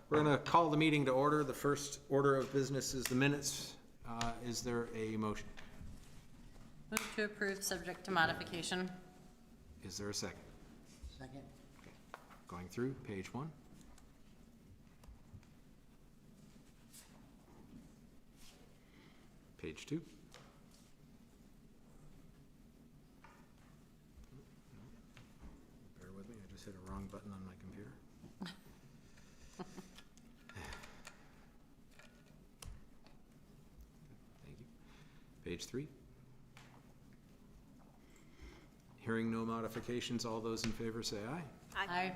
We're going to call the meeting to order. The first order of business is the minutes. Is there a motion? Move to approve, subject to modification. Is there a second? Second. Okay. Going through page 1. Page 2. Bear with me, I just hit a wrong button on my computer. Thank you. Page 3. Hearing no modifications, all those in favor say aye. Aye.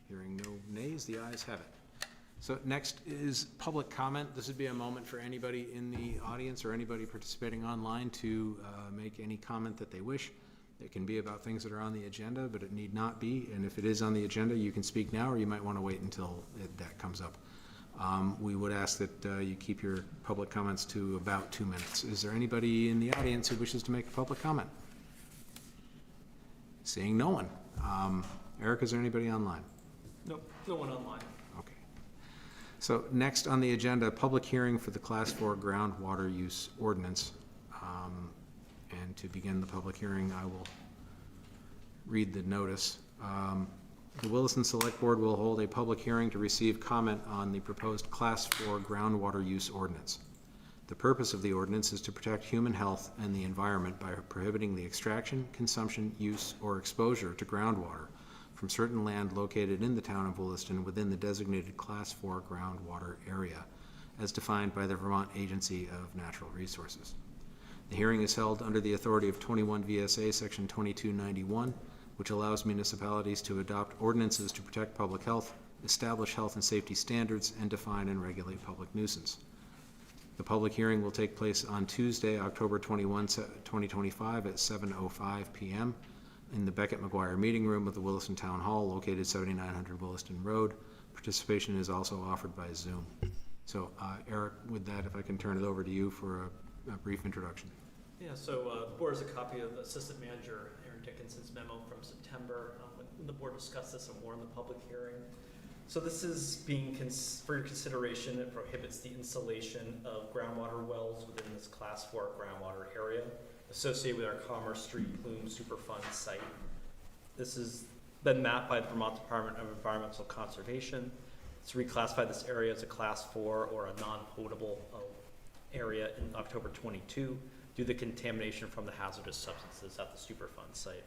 Hearing no nays, the ayes have it. So next is public comment. This would be a moment for anybody in the audience or anybody participating online to make any comment that they wish. It can be about things that are on the agenda, but it need not be. And if it is on the agenda, you can speak now, or you might want to wait until that comes up. We would ask that you keep your public comments to about 2 minutes. Is there anybody in the audience who wishes to make a public comment? Seeing no one. Eric, is there anybody online? Nope, no one online. Okay. So next on the agenda, public hearing for the Class 4 groundwater use ordinance. And to begin the public hearing, I will read the notice. The Williston Selectboard will hold a public hearing to receive comment on the proposed Class 4 groundwater use ordinance. The purpose of the ordinance is to protect human health and the environment by prohibiting the extraction, consumption, use, or exposure to groundwater from certain land located in the town of Williston within the designated Class 4 groundwater area, as defined by the Vermont Agency of Natural Resources. The hearing is held under the authority of 21 VSA Section 2291, which allows municipalities to adopt ordinances to protect public health, establish health and safety standards, and define and regulate public nuisance. The public hearing will take place on Tuesday, October 21, 2025 at 7:05 p.m. in the Beckett McGuire Meeting Room of the Williston Town Hall, located 7900 Williston Road. Participation is also offered by Zoom. So, Eric, with that, if I can turn it over to you for a brief introduction. Yeah, so the board has a copy of the Assistant Manager Aaron Dickinson's memo from September. When the board discussed this and more in the public hearing. So this is being for your consideration. It prohibits the installation of groundwater wells within this Class 4 groundwater area associated with our Commerce Street Plume Superfund site. This has been mapped by the Vermont Department of Environmental Conservation. It's reclassified this area as a Class 4 or a non-potable area in October 22 due to the contamination from the hazardous substances at the Superfund site.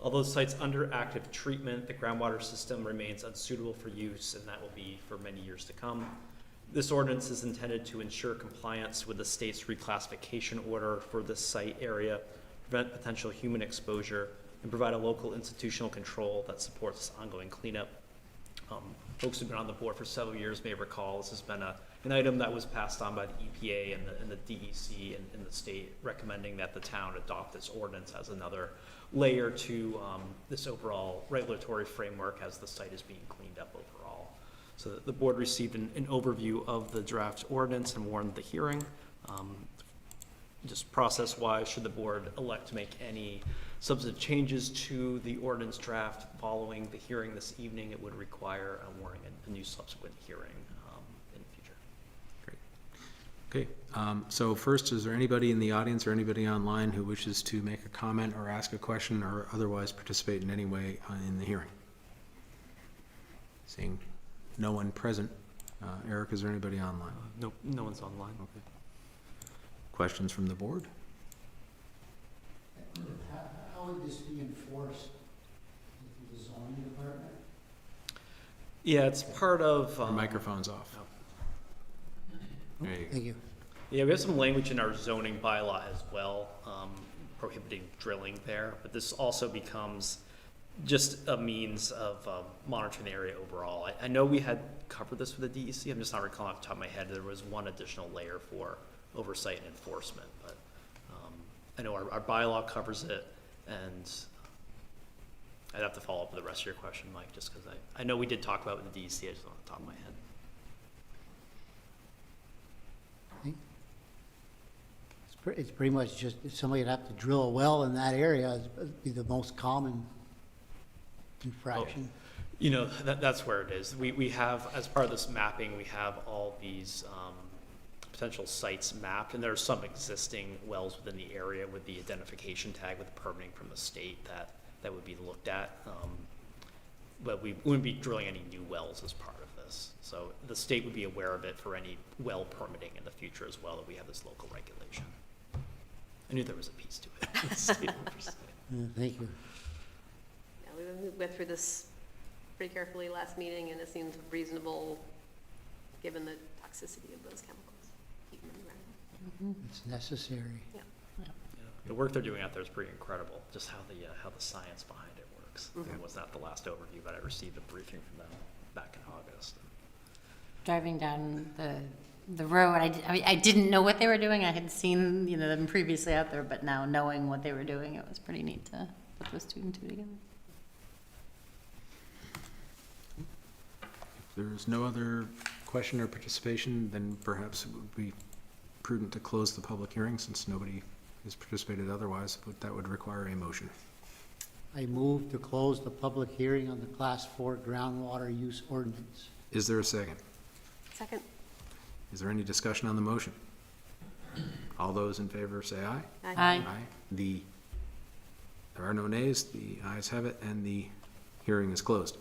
Although the site's under active treatment, the groundwater system remains unsuitable for use, and that will be for many years to come. This ordinance is intended to ensure compliance with the state's reclassification order for this site area, prevent potential human exposure, and provide a local institutional control that supports ongoing cleanup. Folks who've been on the board for several years may recall this has been an item that was passed on by the EPA and the DEC and the state, recommending that the town adopt this ordinance as another layer to this overall regulatory framework as the site is being cleaned up overall. So the board received an overview of the draft ordinance and warned the hearing. Just process-wise, should the board elect to make any substantive changes to the ordinance draft following the hearing this evening, it would require a warning and a new subsequent hearing in the future. Great. Okay. So first, is there anybody in the audience or anybody online who wishes to make a comment or ask a question or otherwise participate in any way in the hearing? Seeing no one present. Eric, is there anybody online? No one's online. Okay. Questions from the board? How would this be enforced with the zoning department? Yeah, it's part of. Your microphone's off. There you go. Thank you. Yeah, we have some language in our zoning bylaw as well, prohibiting drilling there, but this also becomes just a means of monitoring the area overall. I know we had covered this with the DEC. I'm just not recalling off the top of my head. There was one additional layer for oversight and enforcement, but I know our bylaw covers it, and I'd have to follow up with the rest of your question, Mike, just because I know we did talk about it with the DEC. I just don't off the top of my head. It's pretty much just if somebody would have to drill a well in that area, it'd be the most common infraction. You know, that's where it is. We have, as part of this mapping, we have all these potential sites mapped, and there are some existing wells within the area with the identification tag with permitting from the state that would be looked at. But we wouldn't be drilling any new wells as part of this. So the state would be aware of it for any well permitting in the future as well, that we have this local regulation. I knew there was a piece to it. The state would say. Thank you. Yeah, we went through this pretty carefully last meeting, and it seemed reasonable, given the toxicity of those chemicals. Keep them in the ground. It's necessary. Yeah. The work they're doing out there is pretty incredible, just how the science behind it works. Mhm. It was not the last overview, but I received a briefing from them back in August. Driving down the road, I didn't know what they were doing. I had seen, them previously out there, but now knowing what they were doing, it was pretty neat to put those two and two together. If there's no other question or participation, then perhaps it would be prudent to close the public hearing since nobody has participated otherwise, but that would require a motion. I move to close the public hearing on the Class 4 groundwater use ordinance. Is there a second? Second. Is there any discussion on the motion? All those in favor say aye. Aye. There are no nays, the ayes have it, and the hearing is closed.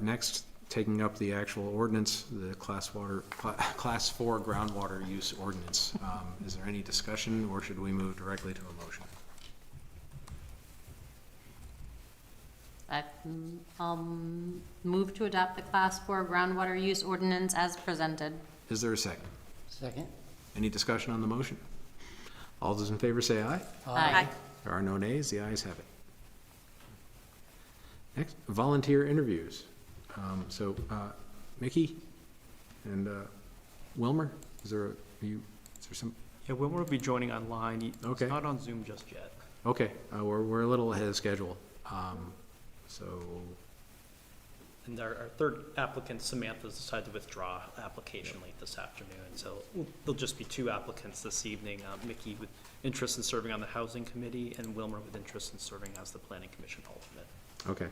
Next, taking up the actual ordinance, the Class 4 groundwater use ordinance. Is there any discussion, or should we move directly to a motion? I'll move to adopt the Class 4 groundwater use ordinance as presented. Is there a second? Second? Any discussion on the motion? All those in favor say aye. Aye. There are no nays, the ayes have it. Next, volunteer interviews. Mickey and Wilmer, is there some? Yeah, Wilmer will be joining online. He's Okay. not on Zoom just yet. Okay, we're a little ahead of schedule. And our third applicant, Samantha's decided to withdraw application late this afternoon. So there'll just be two applicants this evening. Mickey with interest in serving on the Housing Committee, and Wilmer with interest in serving as the Planning Commission alternate. Okay,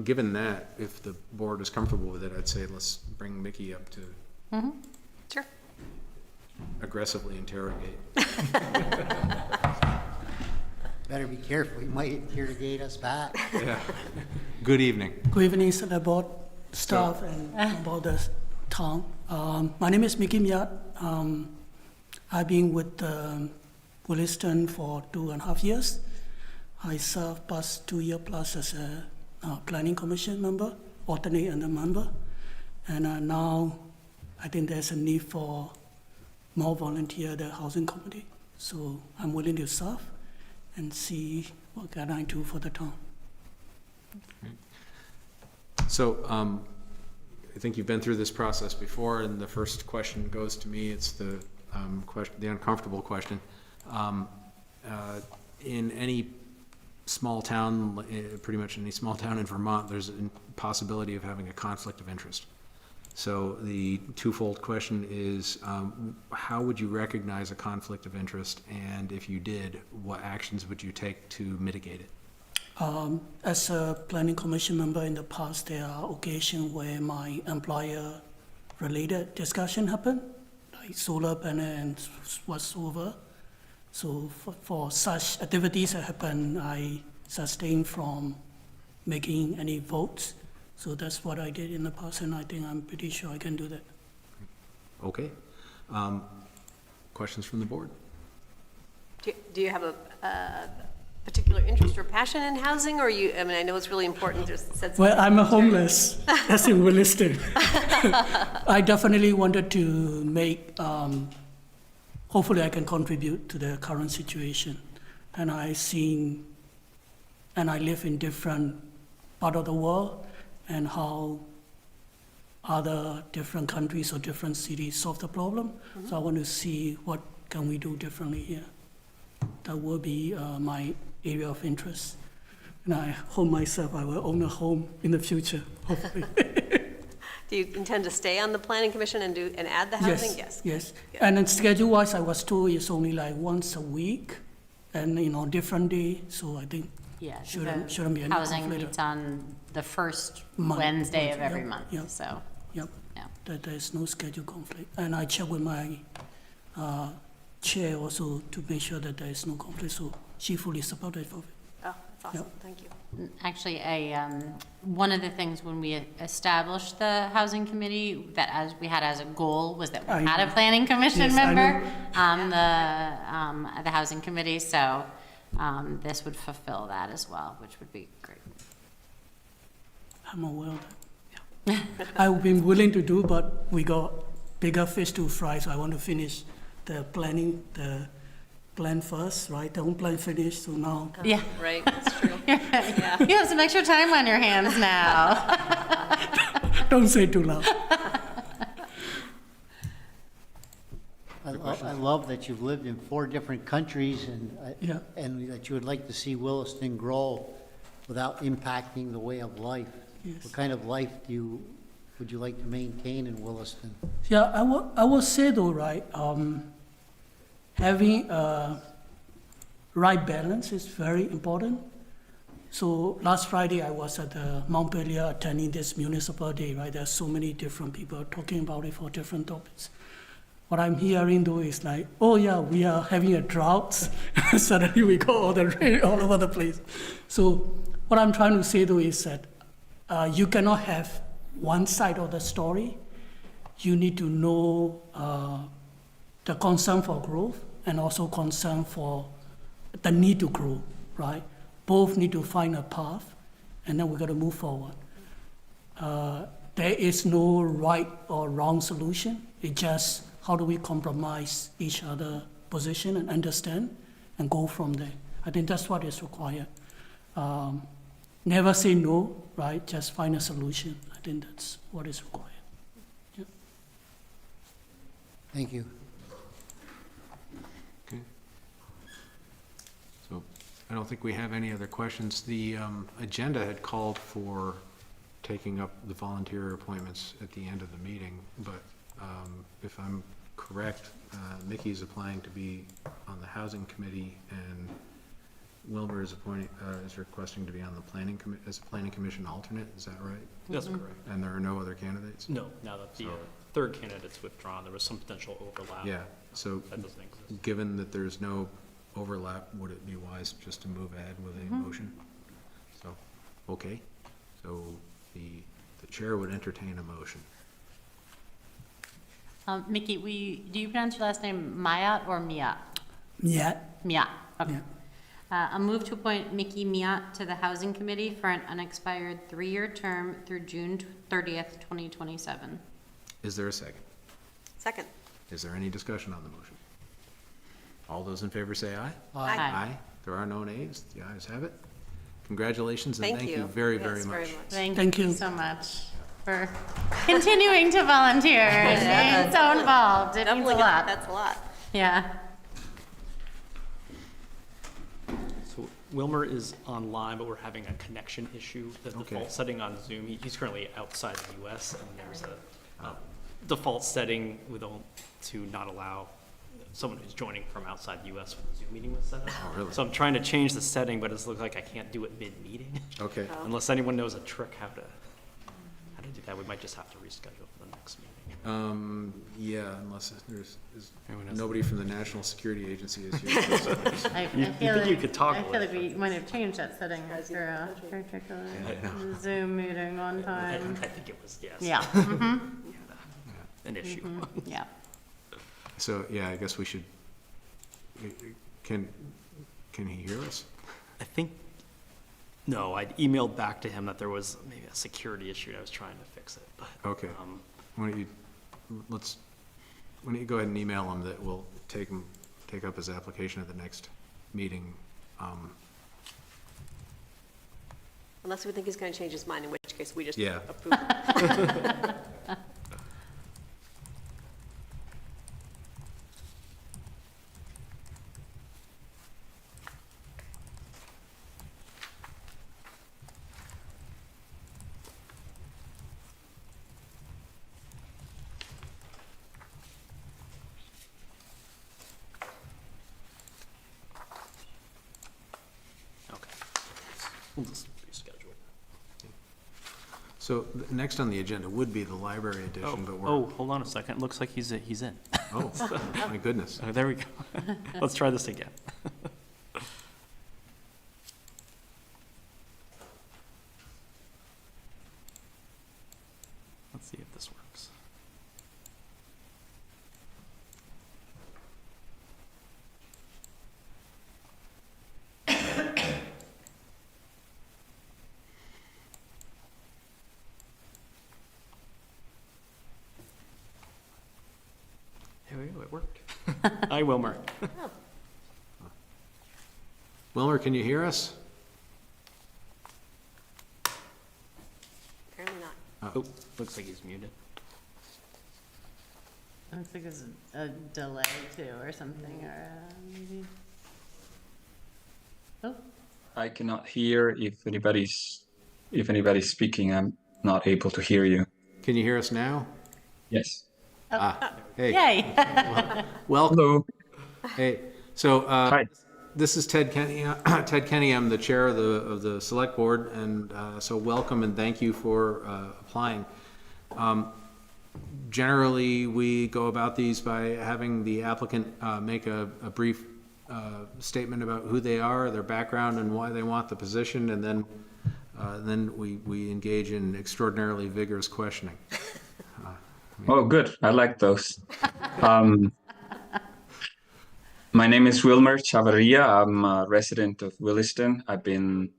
given that, if the board is comfortable with it, I'd say let's bring Mickey up to Mm-hmm. Sure. aggressively interrogate. Better be careful, he might interrogate us back. Yeah. Good evening. Good evening, Select staff and about the town. My name is Mickey Miat. I've been with Williston for 2.5 years. I served past 2 years plus as a planning commission member, alternate and a member. And now I think there's a need for more volunteer at the housing committee. So I'm willing to serve and see what can I do for the town. So, I think you've been through this process before, and the first question goes to me. It's the the uncomfortable question. In any small town, pretty much any small town in Vermont, there's a possibility of having a conflict of interest. So the twofold question is, how would you recognize a conflict of interest? And if you did, what actions would you take to mitigate it? As a planning commission member in the past, there are occasions where my employer-related discussion happen, like solar panel and whatsoever. So for such activities that happen, I sustain from making any votes. So that's what I did in the past, and I think I'm pretty sure I can do that. Okay. Questions from the board? Do you have a particular interest or passion in housing, or I know it's really important, just said Well, I'm a homeless, that's in Williston. I definitely wanted to make, hopefully I can contribute to the current situation. And I live in different part of the world, and how other different countries or different cities solve the problem. Mm-hmm. So I want to see what can we do differently here. That will be my area of interest. And I hope myself I will own a home in the future, hopefully. Do you intend to stay on the planning commission and add the housing? Yes. Good. And then schedule-wise, I was told it's only like once a week, and different day. So I think Yeah, shouldn't be any housing conflict. meets on the first Month, Wednesday of yep, every month, yep. so, Yep, yeah. that there's no schedule conflict. And I check with my chair also to make sure that there is no conflict, so she fully supported for it. Oh, that's awesome, thank you. Actually, one of the things when we established the housing committee, that we had as a goal was that we I had a know. planning commission Yes, I member know. on the housing committee, so this would fulfill that as well, which would be great. I'm aware of that. I've been willing to do, but we got bigger fish to fry, so I want to finish the plan first, right? The home plan finished, so now, Yeah. Right, that's true. Yeah. You have some extra time on your hands now. don't say too loud. I love that you've lived in 4 different countries Yeah. and that you would like to see Williston grow without impacting the way of life. Yes. What kind of life would you like to maintain in Williston? Yeah, I would say though, right, having a right balance is very important. So last Friday, I was at Montpelier attending this municipal day, right? There's so many different people talking about it for different topics. What I'm hearing though is like, oh yeah, we are having a drought. Suddenly we got all the rain all over the place. So what I'm trying to say though is that you cannot have one side of the story. You need to know the concern for growth and also concern for the need to grow, right? Both need to find a path, and then we got to move forward. There is no right or wrong solution. It's just how do we compromise each other's position and understand and go from there. I think that's what is required. Never say no, right? Just find a solution. I think that's what is required. Yeah. Thank you. Okay. So I don't think we have any other questions. The agenda had called for taking up the volunteer appointments at the end of the meeting, but if I'm correct, Mickey's applying to be on the housing committee, and Wilbur is requesting to be on the as a planning commission alternate. Is that right? That's correct. And there are no other candidates? No, now that the So- third candidate's withdrawn, there was some potential overlap. Yeah, so That doesn't exist. given that there's no overlap, would it be wise just to move ahead with a motion? So, okay, so the chair would entertain a motion. Mickey, do you pronounce your last name Mayat or Miat? Yeah. Miat, okay. Yeah. A move to appoint Mickey Miat to the Housing Committee for an unexpired 3-year term through June 30th, 2027. Is there a second? Second. Is there any discussion on the motion? All those in favor say aye. Aye. Aye. There are no nays. The ayes have it. Congratulations and Thank thank you. you very, Yes, very much. Thank you. So much for continuing to volunteer and being so involved. It means Definitely, a lot. that's a lot. Yeah. So Wilmer is online, but we're having a connection issue. The Okay. default setting on Zoom, he's currently outside the US, and there's a default setting to not allow someone who's joining from outside the US when the Zoom meeting was set up. Oh, really? So I'm trying to change the setting, but it looks like I can't do it mid-meeting. Okay. Oh. Unless anyone knows a trick how to do that, we might just have to reschedule for the next meeting. Yeah, unless there's Anyone else? nobody from the National Security Agency is here. So- I You feel think you like, could toggle I feel it, like we might have changed that setting after a particular Zoom meeting one I time. think it was, yes. Yeah, An issue. yeah. So, yeah, I guess we should, can he hear us? I think, no, I'd emailed back to him that there was maybe a security issue, and I was trying to fix it, but. Okay. Why don't you go ahead and email him that we'll take up his application at the next meeting. Unless we think he's going to change his mind, in which case we just Yeah. approve. Okay. We'll just reschedule. So next on the agenda would be the library edition, but we're, Oh, hold on a second. Looks like he's in. oh, my goodness. Oh, there we go. Let's try this again. Let's see if this works. Here we go, it worked. Hi, Wilmer. Wilmer, can you hear us? Apparently not. Oh, looks like he's muted. Looks like there's a delay too, or something, or maybe. Oh, I cannot hear if anybody's speaking. I'm not able to hear you. Can you hear us now? Yes. Hey, yay! welcome. Hello. Hey, so Hi. this is Ted Kenny. Ted Kenny, I'm the chair of the select board, and so welcome and thank you for applying. Generally, we go about these by having the applicant make a brief statement about who they are, their background, and why they want the position, and then we engage in extraordinarily vigorous questioning. Oh, good. I like those. My name is Wilmer Chavarria. I'm a resident of Williston. I've been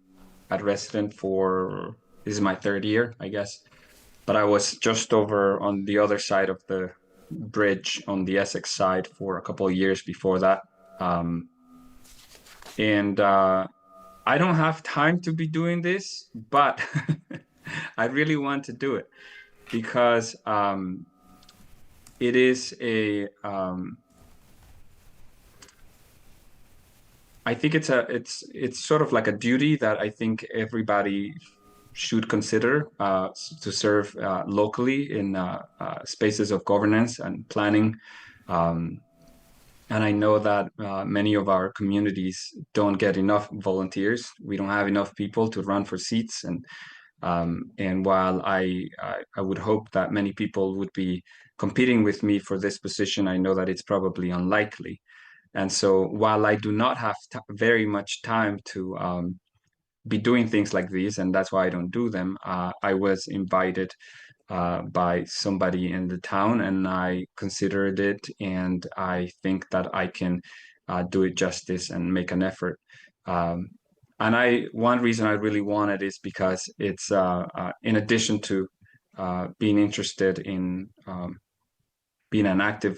a resident for, this is my third year, I guess. But I was just over on the other side of the bridge on the Essex side for a couple of years before that. I don't have time to be doing this, but I really want to do it because it is I think it's sort of like a duty that I think everybody should consider to serve locally in spaces of governance and planning. And I know that many of our communities don't get enough volunteers. We don't have enough people to run for seats. And while I would hope that many people would be competing with me for this position, I know that it's probably unlikely. And so while I do not have very much time to be doing things like these, and that's why I don't do them, I was invited by somebody in the town, and I considered it, and I think that I can do it justice and make an effort. One reason I really want it is because it's in addition to being interested in being an active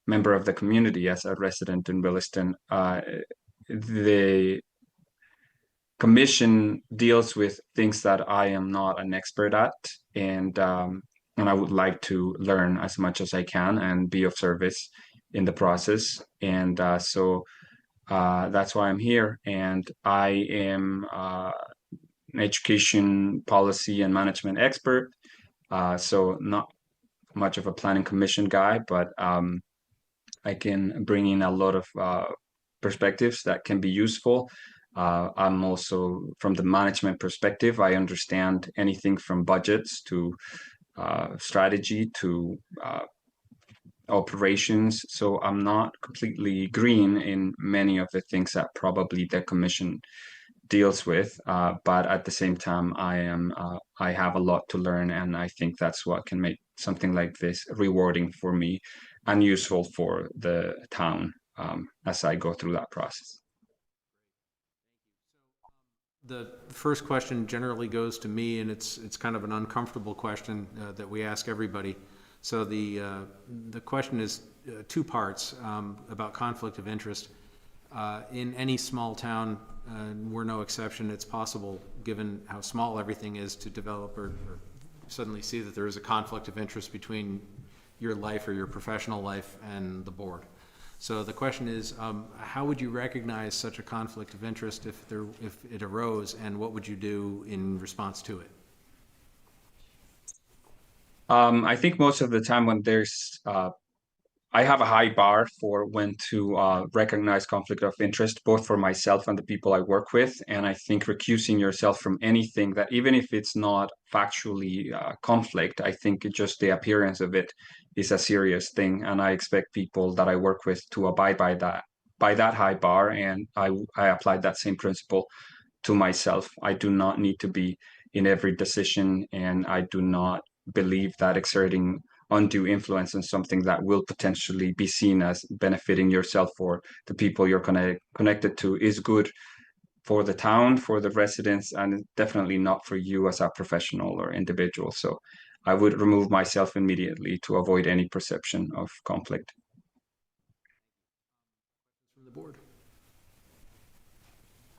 member of the community as a resident in Williston, the commission deals with things that I am not an expert at, and I would like to learn as much as I can and be of service in the process. And so that's why I'm here. And I am an education policy and management expert, so not much of a planning commission guy, but I can bring in a lot of perspectives that can be useful. I'm also, from the management perspective, I understand anything from budgets to strategy to operations. So I'm not completely green in many of the things that probably the commission deals with. But at the same time, I have a lot to learn, and I think that's what can make something like this rewarding for me and useful for the town as I go through that process. The first question generally goes to me, and it's kind of an uncomfortable question that we ask everybody. So the question is two parts about conflict of interest. In any small town, we're no exception. It's possible, given how small everything is, to develop or suddenly see that there is a conflict of interest between your life or your professional life and the board. So the question is, how would you recognize such a conflict of interest if it arose, and what would you do in response to it? I think most of the time when there's I have a high bar for when to recognize conflict of interest, both for myself and the people I work with. And I think recusing yourself from anything that, even if it's not factually conflict, I think just the appearance of it is a serious thing. And I expect people that I work with to abide by that high bar. And I applied that same principle to myself. I do not need to be in every decision, and I do not believe that exerting undue influence on something that will potentially be seen as benefiting yourself or the people you're connected to is good for the town, for the residents, and definitely not for you as a professional or individual. So I would remove myself immediately to avoid any perception of conflict. From the board.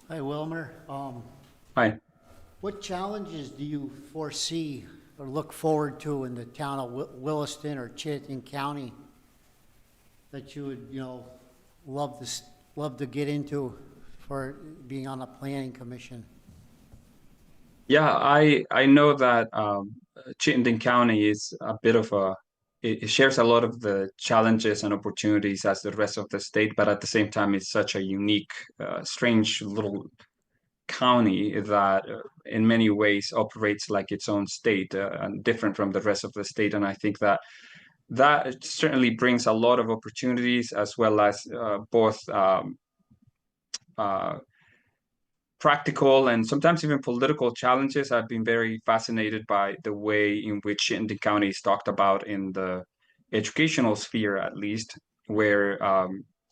Hi, Wilmer. Hi. What challenges do you foresee or look forward to in the town of Williston or Chittenden County that you would, love to get into for being on a planning commission? Yeah, I know that Chittenden County is a bit of it shares a lot of the challenges and opportunities as the rest of the state, but at the same time, it's such a unique, strange little county that in many ways operates like its own state and different from the rest of the state. And I think that certainly brings a lot of opportunities as well as both practical and sometimes even political challenges. I've been very fascinated by the way in which Chittenden County is talked about in the educational sphere, at least, where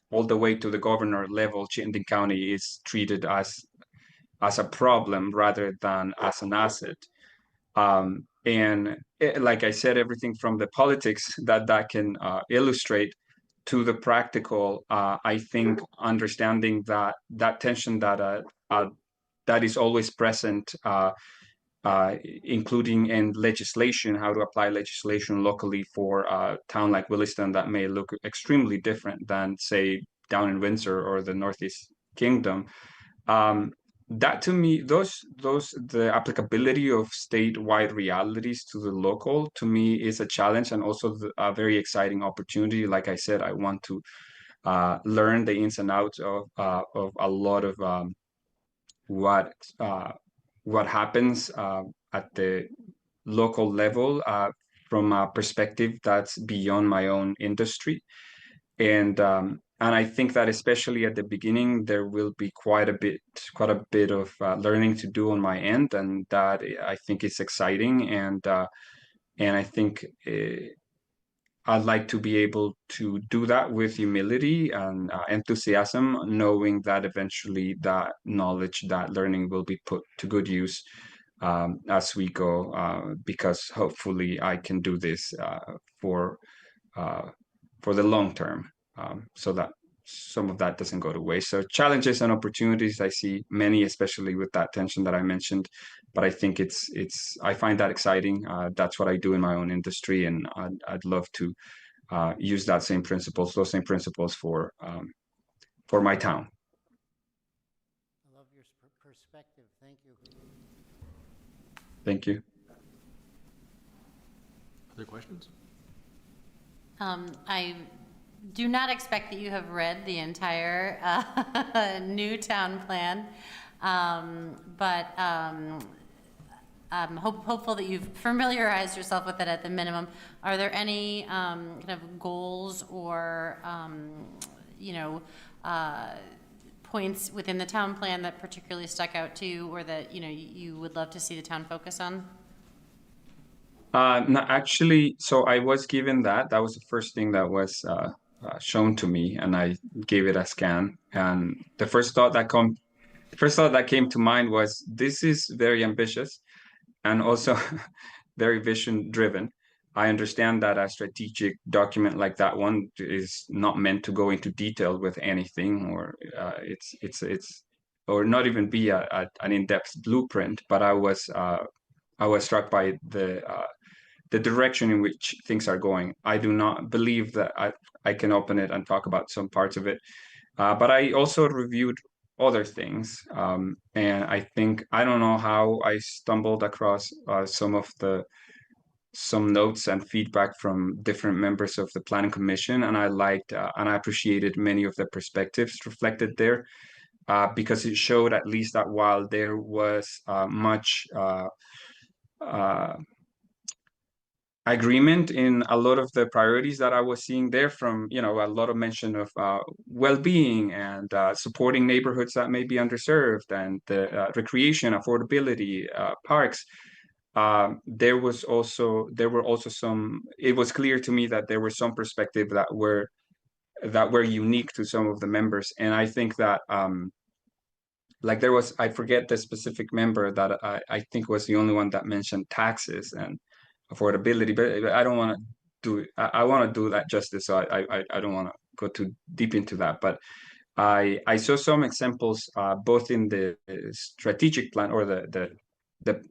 all the way to the governor level, Chittenden County is treated as a problem rather than as an asset. Like I said, everything from the politics that can illustrate to the practical, I think understanding that tension that is always present, including in legislation, how to apply legislation locally for a town like Williston that may look extremely different than, say, down in Windsor or the Northeast Kingdom. That to me, the applicability of statewide realities to the local, to me, is a challenge and also a very exciting opportunity. Like I said, I want to learn the ins and outs of a lot of what happens at the local level from a perspective that's beyond my own industry. And I think that especially at the beginning, there will be quite a bit of learning to do on my end, and that I think is exciting. And I think I'd like to be able to do that with humility and enthusiasm, knowing that eventually that knowledge, that learning will be put to good use as we go, because hopefully I can do this for the long term. So that some of that doesn't go to waste. So challenges and opportunities, I see many, especially with that tension that I mentioned. But I think I find that exciting. That's what I do in my own industry, and I'd love to use those same principles for my town. I love your perspective. Thank you. Thank you. Other questions? I do not expect that you have read the entire new town plan, but I'm hopeful that you've familiarized yourself with it at the minimum. Are there any kind of goals or, points within the town plan that particularly stuck out to you, or that, you would love to see the town focus on? No, actually, so I was given that. That was the first thing that was shown to me, and I gave it a scan. And the first thought that came to mind was, this is very ambitious and also very vision driven. I understand that a strategic document like that one is not meant to go into detail with anything, or or not even be an in-depth blueprint. But I was struck by the direction in which things are going. I do not believe that I can open it and talk about some parts of it. But I also reviewed other things. And I think, I don't know how I stumbled across some of the some notes and feedback from different members of the Planning Commission, and I liked and I appreciated many of the perspectives reflected there, because it showed at least that while there was much agreement in a lot of the priorities that I was seeing there, from a lot of mention of well-being and supporting neighborhoods that may be underserved, and the recreation, affordability, parks. There were also some. It was clear to me that there were some perspectives that were unique to some of the members, and I think that like there was, I forget the specific member that I think was the only one that mentioned taxes and affordability, but I don't want to do I want to do that justice, so I don't want to go too deep into that. But I saw some examples both in the strategic plan, or the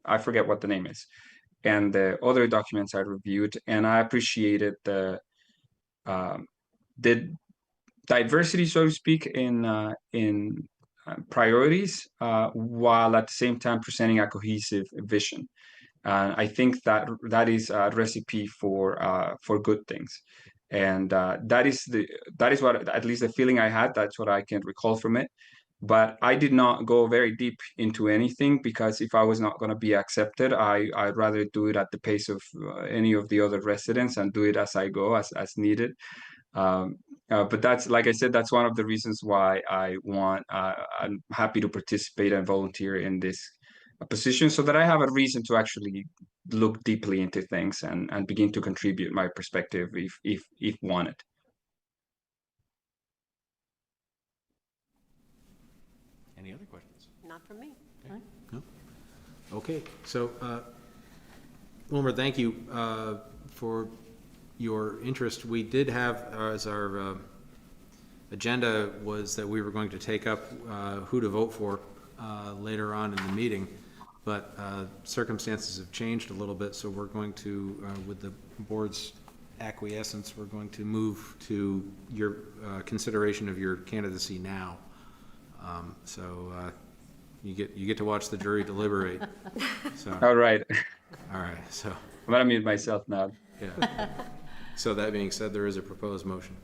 I forget what the name is, and the other documents I reviewed, and I appreciated the diversity, so to speak, in priorities, while at the same time presenting a cohesive vision. I think that is a recipe for good things, and that is what, at least the feeling I had. That's what I can recall from it. But I did not go very deep into anything, because if I was not going to be accepted, I'd rather do it at the pace of any of the other residents, and do it as I go, as needed. But that's, like I said, that's one of the reasons why I'm happy to participate and volunteer in this position, so that I have a reason to actually look deeply into things and begin to contribute my perspective if wanted. Any other questions? Not from me. No? Okay, so, Wilmer, thank you for your interest. We did have, as our agenda was that we were going to take up who to vote for later on in the meeting, but circumstances have changed a little bit, so we're going to, with the board's acquiescence, we're going to move to your consideration of your candidacy now. So you get to watch the jury deliberate. So, All right. all right. So, I'm gonna mute myself now. yeah. So that being said, there is a proposed motion.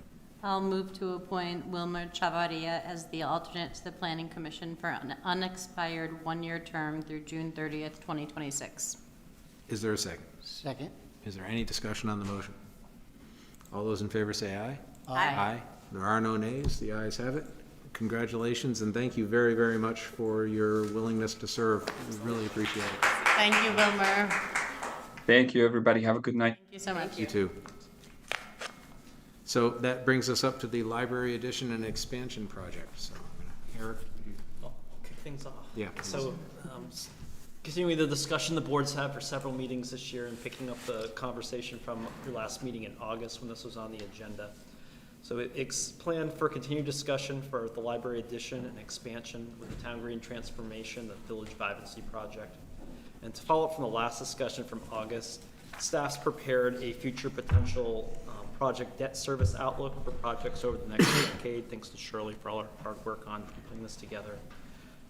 I'll move to appoint Wilmer Chavarria as the alternate to the Planning Commission for an unexpired one-year term through June 30th, 2026. Is there a second? Second. Is there any discussion on the motion? All those in favor say aye. Aye. There are no nays. The ayes have it. Congratulations, and thank you very, very much for your willingness to serve. We really appreciate it. Thank you, Wilmer. Thank you, everybody. Have a good night. Thank you so much. You too. So that brings us up to the library addition and expansion project. So, Eric, I'll kick things off. Yeah. So, continuing the discussion the boards had for several meetings this year, and picking up the conversation from your last meeting in August when this was on the agenda. So it's planned for continued discussion for the library addition and expansion with the Town Green Transformation, the Village Vibrancy Project. And to follow up from the last discussion from August, staff's prepared a future potential project debt service outlook for projects over the next decade. Thanks to Shirley for all her hard work on putting this together.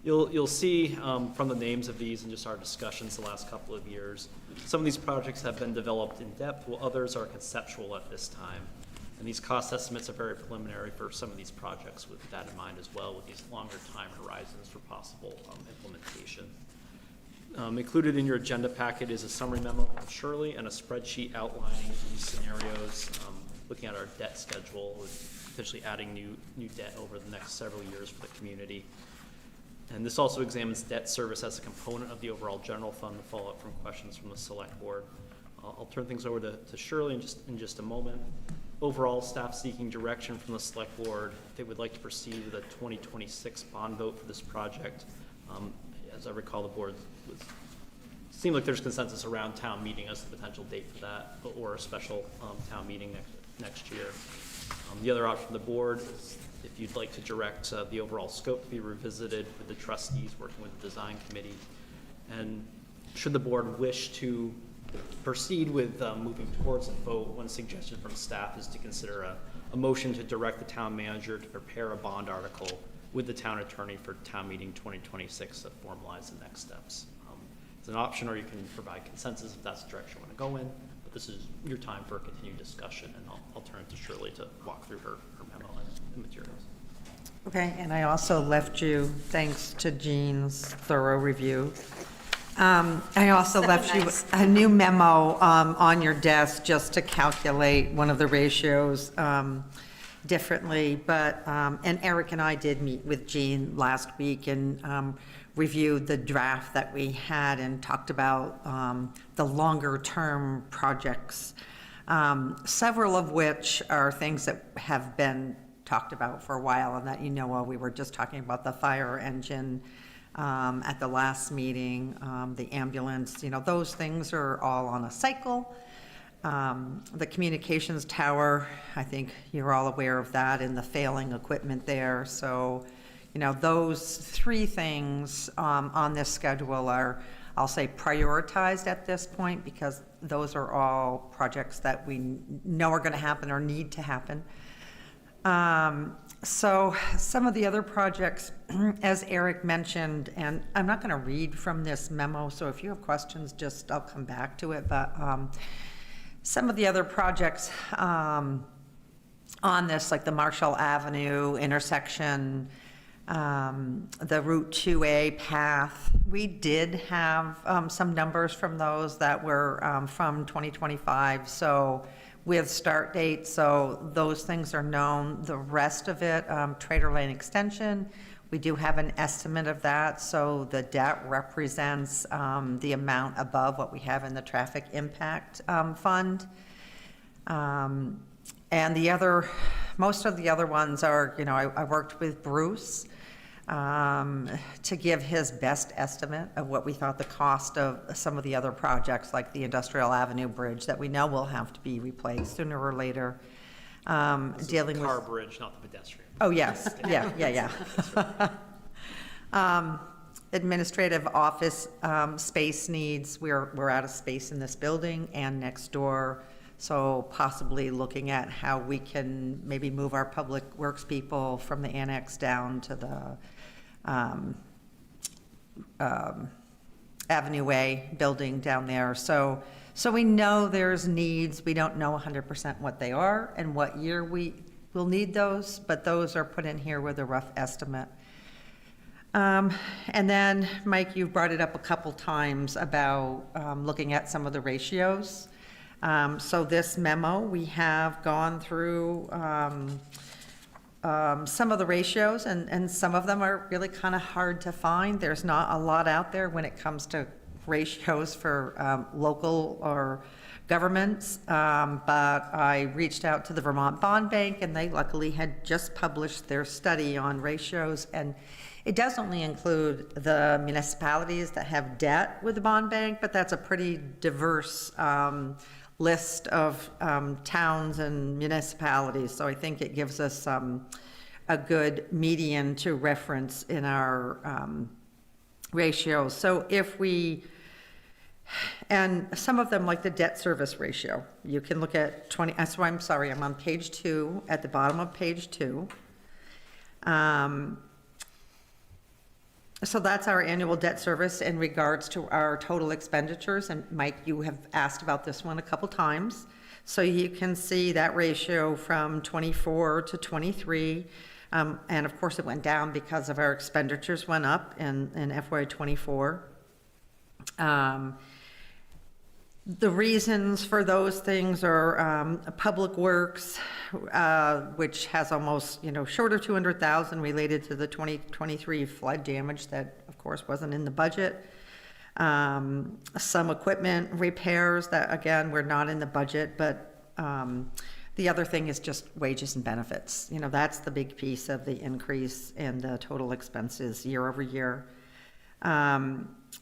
You'll see from the names of these and just our discussions the last couple of years, some of these projects have been developed in depth, while others are conceptual at this time. And these cost estimates are very preliminary for some of these projects, with that in mind as well, with these longer time horizons for possible implementation. Included in your agenda packet is a summary memo from Shirley and a spreadsheet outlining these scenarios, looking at our debt schedule, with potentially adding new debt over the next several years for the community. And this also examines debt service as a component of the overall general fund, to follow up from questions from the select board. I'll turn things over to Shirley in just a moment. Overall, staff seeking direction from the select board if they would like to proceed with a 2026 bond vote for this project. As I recall, the board seemed like there's consensus around town meeting as the potential date for that, or a special town meeting next year. The other option for the board is if you'd like to direct the overall scope to be revisited with the trustees working with the design committee. And should the board wish to proceed with moving towards a vote, one suggestion from staff is to consider a motion to direct the town manager to prepare a bond article with the town attorney for town meeting 2026 to formalize the next steps. It's an option, or you can provide consensus if that's the direction you want to go in, this is your time for a continued discussion, and I'll turn it to Shirley to walk through her memo and materials. Okay, and I also left you, thanks to Jean's thorough review, I also left you Nice. a new memo on your desk just to calculate one of the ratios differently. But, and Eric and I did meet with Jean last week and reviewed the draft that we had and talked about the longer-term projects, several of which are things that have been talked about for a while, and that, we were just talking about the fire engine at the last meeting, the ambulance, those things are all on a cycle. The communications tower, I think you're all aware of that and the failing equipment there. So, those three things on this schedule are, I'll say, prioritized at this point, because those are all projects that we know are going to happen or need to happen. So some of the other projects, as Eric mentioned, and I'm not going to read from this memo, so if you have questions, I'll come back to it. But some of the other projects on this, like the Marshall Avenue intersection, the Route 2A path, we did have some numbers from those that were from 2025. So with start dates, so those things are known. The rest of it, Trader Lane Extension, we do have an estimate of that, so the debt represents the amount above what we have in the traffic impact fund. And most of the other ones are, I worked with Bruce to give his best estimate of what we thought the cost of some of the other projects, like the Industrial Avenue Bridge, that we know will have to be replaced sooner or later. This is Dealing the with. car bridge, not the pedestrian. Oh, yes, yeah. Administrative office space needs, we're out of space in this building and next door, so possibly looking at how we can maybe move our public works people from the annex down to the Avenue A building down there. So we know there's needs. We don't know 100% what they are and what year we will need those, but those are put in here with a rough estimate. And then, Mike, you brought it up a couple times about looking at some of the ratios. So this memo, we have gone through some of the ratios, and some of them are really kind of hard to find. There's not a lot out there when it comes to ratios for local or governments, but I reached out to the Vermont Bond Bank, and they luckily had just published their study on ratios, and it does only include the municipalities that have debt with the bond bank, but that's a pretty diverse list of towns and municipalities. So I think it gives us a good median to reference in our ratios. So if we, and some of them, like the debt service ratio, you can look at 20, that's why I'm sorry, I'm on page 2, at the bottom of page 2. So that's our annual debt service in regards to our total expenditures. And Mike, you have asked about this one a couple times. So you can see that ratio from 24 to 23. And of course it went down because of our expenditures went up in FY #24. The reasons for those things are Public Works, which has almost, short of 200,000 related to the 2023 flood damage that, of course, wasn't in the budget. Some equipment repairs that, again, were not in the budget, but the other thing is just wages and benefits. That's the big piece of the increase in the total expenses year over year.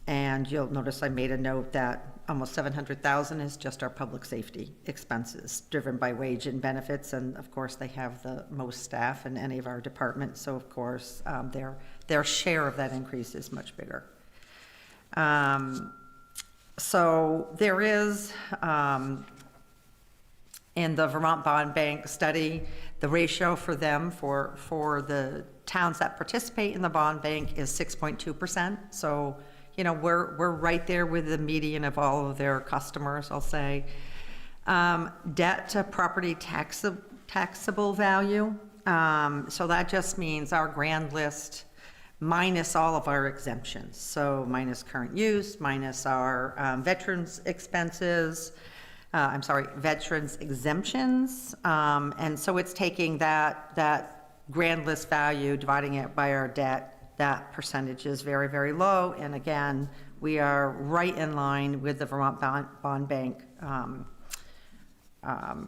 And you'll notice I made a note that almost 700,000 is just our public safety expenses driven by wage and benefits. And of course, they have the most staff in any of our departments. So of course, their share of that increase is much bigger. So there is, in the Vermont Bond Bank study, the ratio for them for the towns that participate in the bond bank is 6.2%. So, we're right there with the median of all of their customers, I'll say. Debt to property taxable value. So that just means our grand list minus all of our exemptions. So minus current use, minus our veterans expenses, veterans exemptions. And so it's taking that grand list value, dividing it by our debt. That percentage is very, very low. And again, we are right in line with the Vermont Bond Bank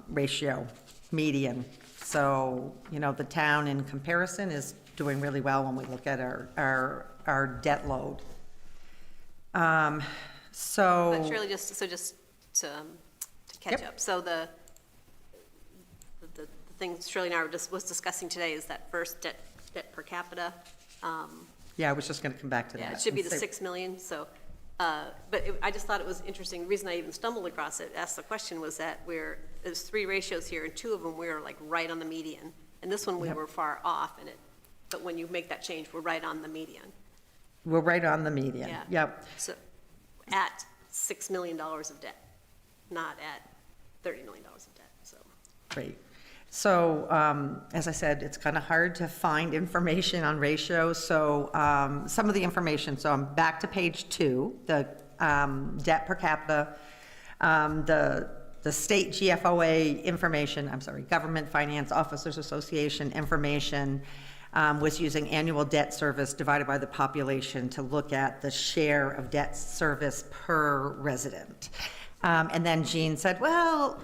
ratio median. So, the town in comparison is doing really well when we look at our debt load. But So, Shirley, just to catch Yep. up, so the thing Shirley and I was discussing today is that first debt per capita. yeah, I was just going to come back to that. Yeah, it should be and the say- 6 million, so, I just thought it was interesting, the reason I even stumbled across it, asked the question, was that there's 3 ratios here, and 2 of them we're like right on the median, and this one we Yep. were far off, but when you make that change, we're right on the median. We're right on the median. Yeah. Yep. So, at $6 million of debt, not at $30 million of debt, so. Great. So, as I said, it's kind of hard to find information on ratios, so some of the information, so I'm back to page 2, the debt per capita, the state GFOA information, Government Finance Officers Association information was using annual debt service divided by the population to look at the share of debt service per resident. And then Jean said, well,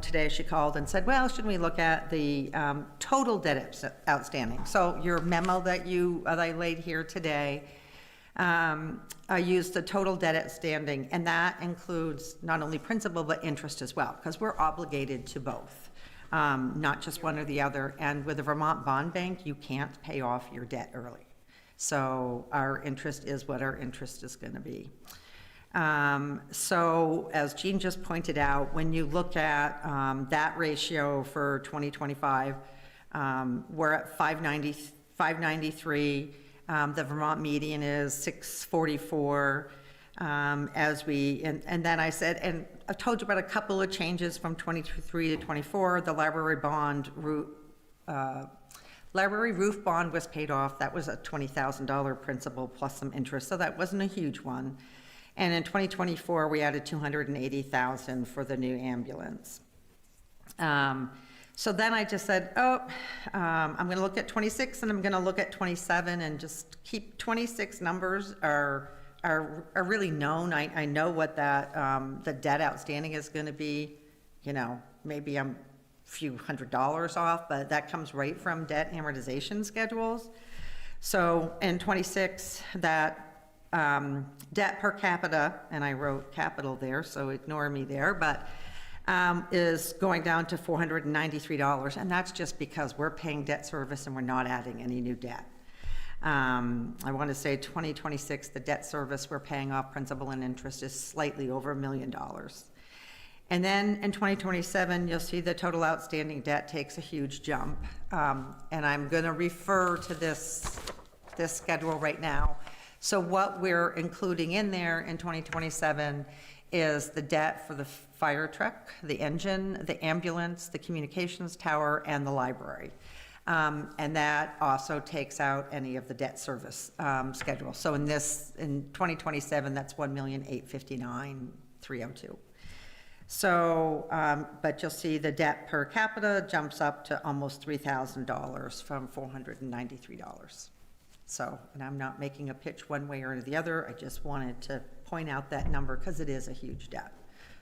today she called and said, well, shouldn't we look at the total debt outstanding? So your memo that I laid here today, I used the total debt outstanding, and that includes not only principal but interest as well, because we're obligated to both, not just one or the other. And with the Vermont Bond Bank, you can't pay off your debt early. So our interest is what our interest is going to be. So as Jean just pointed out, when you look at that ratio for 2025, we're at 593. The Vermont median is 644. And then I said, and I told you about a couple of changes from 23 to 24. The library roof bond was paid off. That was a $20,000 principal plus some interest, so that wasn't a huge one. And in 2024, we added $280,000 for the new ambulance. So then I just said, I'm going to look at 26 and I'm going to look at 27 and just keep 26 numbers are really known. I know what that the debt outstanding is going to be. Maybe I'm a few $100s off, but that comes right from debt amortization schedules. So in 26, that debt per capita, and I wrote capital there, so ignore me there, but is going down to $493, and that's just because we're paying debt service and we're not adding any new debt. I want to say 2026, the debt service we're paying off principal and interest is slightly over $1 million. And then in 2027, you'll see the total outstanding debt takes a huge jump. And I'm going to refer to this schedule right now. So what we're including in there in 2027 is the debt for the fire truck, the engine, the ambulance, the communications tower, and the library. And that also takes out any of the debt service schedule. So in 2027, that's $1,859,302. So, but you'll see the debt per capita jumps up to almost $3,000 from $493. So, and I'm not making a pitch one way or the other, I just wanted to point out that number because it is a huge debt.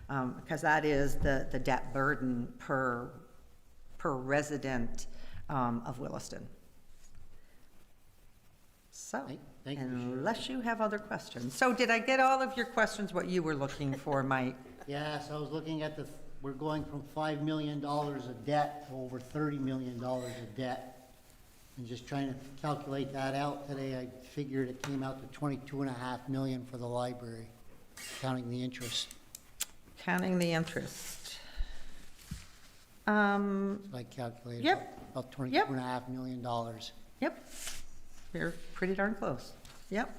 Because that is the debt burden per resident of Williston. So, Thank you, unless you have other questions. So did I get all of your questions, what you were looking for, Mike? Yes, I was looking at we're going from $5 million of debt to over $30 million of debt. And just trying to calculate that out today, I figured it came out to $22.5 million for the library, counting the interest. Counting the interest. So I calculated Yep. about $22.5 million. Yep, you're pretty darn close. Yep,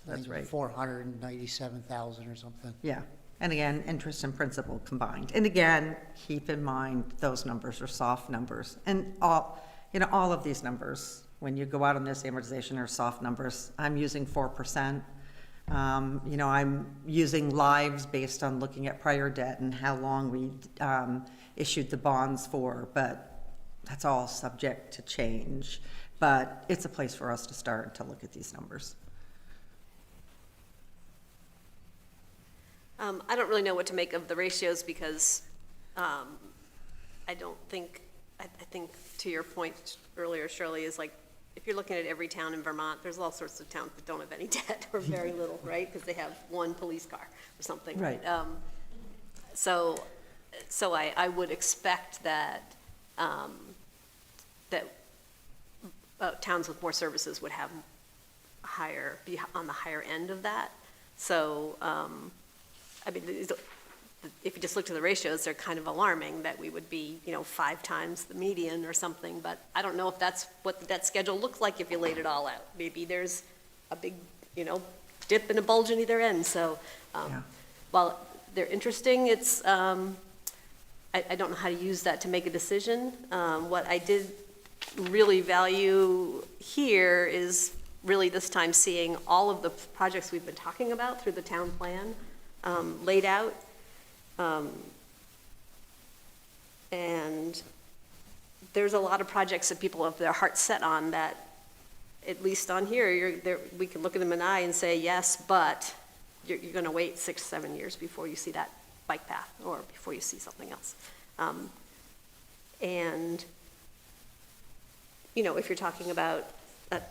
that's right. 497,000 or something. Yeah, And again, interest and principal combined. And again, keep in mind, those numbers are soft numbers. And all of these numbers, when you go out on this amortization, are soft numbers. I'm using 4%. I'm using lives based on looking at prior debt and how long we issued the bonds for, but that's all subject to change. But it's a place for us to start to look at these numbers. I don't really know what to make of the ratios because I think to your point earlier, Shirley, is like, if you're looking at every town in Vermont, there's all sorts of towns that don't have any debt or very little, right? Because they have one police car or something. Right. So I would expect that, towns with more services would have be on the higher end of that. So, if you just look at the ratios, they're kind of alarming that we would be, 5 times the median or something, but I don't know if that's what the debt schedule looks like if you laid it all out. Maybe there's a big, dip and a bulge in either end, so, while they're interesting, it's, I don't know how to use that to make a decision. What I did really value here is really this time seeing all of the projects we've been talking about through the town plan, laid out. And there's a lot of projects that people have their hearts set on that, at least on here, we can look at them in the eye and say, yes, but you're going to wait 6-7 years before you see that bike path or before you see something else. And, if you're talking about a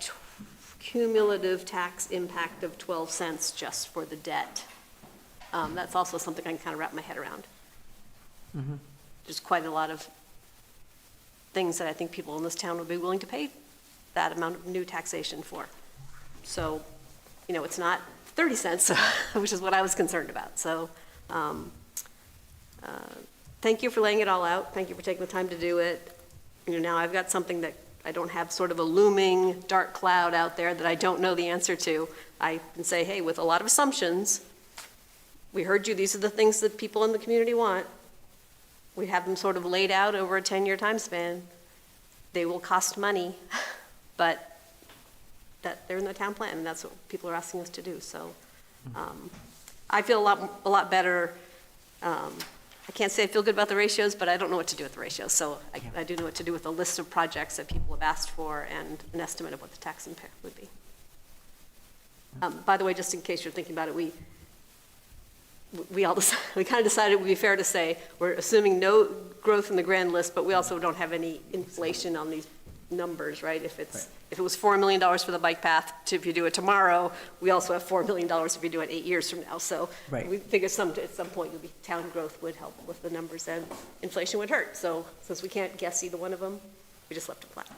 cumulative tax impact of 12 cents just for the debt, that's also something I can kind of wrap my head around. Mm-hmm. There's quite a lot of things that I think people in this town would be willing to pay that amount of new taxation for. So, it's not 30 cents, which is what I was concerned about. So, thank you for laying it all out. Thank you for taking the time to do it. Now I've got something that I don't have sort of a looming dark cloud out there that I don't know the answer to. I can say, hey, with a lot of assumptions, we heard you, these are the things that people in the community want. We have them sort of laid out over a 10-year time span. They will cost money, but that they're in the town plan, and that's what people are asking us to do. So I feel a lot better. I can't say I feel good about the ratios, but I don't know what to do with the ratios. So I do know what to do with a list of projects that people have asked for and an estimate of what the tax impact would be. By the way, just in case you're thinking about it, we kind of decided it would be fair to say we're assuming no growth in the grand list, but we also don't have any inflation on these numbers, right? If it was $4 million for the bike path, if you do it tomorrow, we also have $4 million if you do it 8 years from now. So we figured at some point town growth would help with the numbers and inflation would hurt. So since we can't guess either one of them, we just left it flat.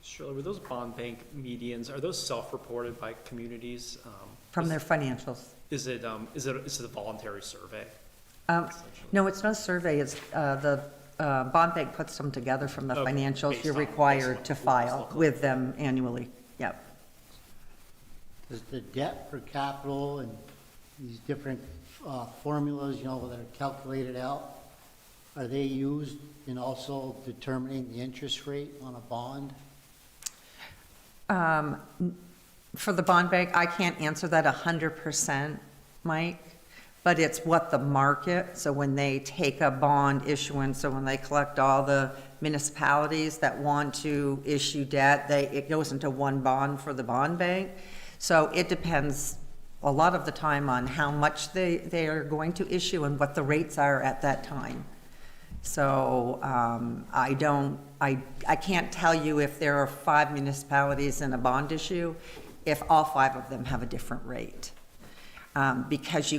Shirley, were those bond bank medians, are those self-reported by communities? From their financials. Is it a voluntary survey? No, it's not a survey, it's the bond bank puts them together from the financials. You're required to file with them annually. Yep. Does the debt per capital and these different formulas, that are calculated out, are they used in also determining the interest rate on a bond? For the bond bank, I can't answer that 100%, Mike, but it's what the market, so when they take a bond issuance, so when they collect all the municipalities that want to issue debt, it goes into one bond for the bond bank. So it depends a lot of the time on how much they are going to issue and what the rates are at that time. So I can't tell you if there are 5 municipalities in a bond issue, if all 5 of them have a different rate. Because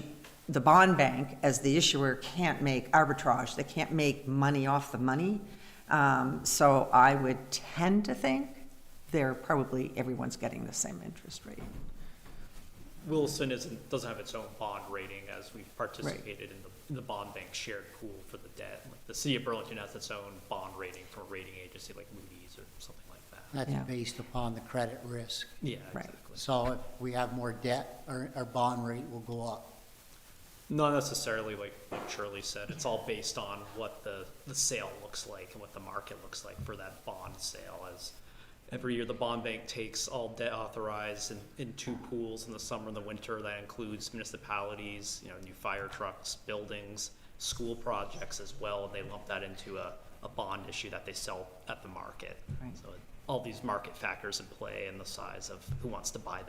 the bond bank, as the issuer, can't make arbitrage. They can't make money off the money. So I would tend to think everyone's getting the same interest rate. Williston doesn't have its own bond rating as we've participated in the bond bank shared pool for the debt. Like the city of Burlington has its own bond rating from a rating agency like Moody's or something like that. That's based upon the credit risk. Yeah, Right. exactly. So if we have more debt, our bond rate will go up. Not necessarily like Shirley said, it's all based on what the sale looks like and what the market looks like for that bond sale. As every year, the bond bank takes all debt authorized in two pools in the summer and the winter. That includes municipalities, new fire trucks, buildings, school projects as well. And they lump that into a bond issue that they sell at the market. Right. So all these market factors in play and the size of who wants to buy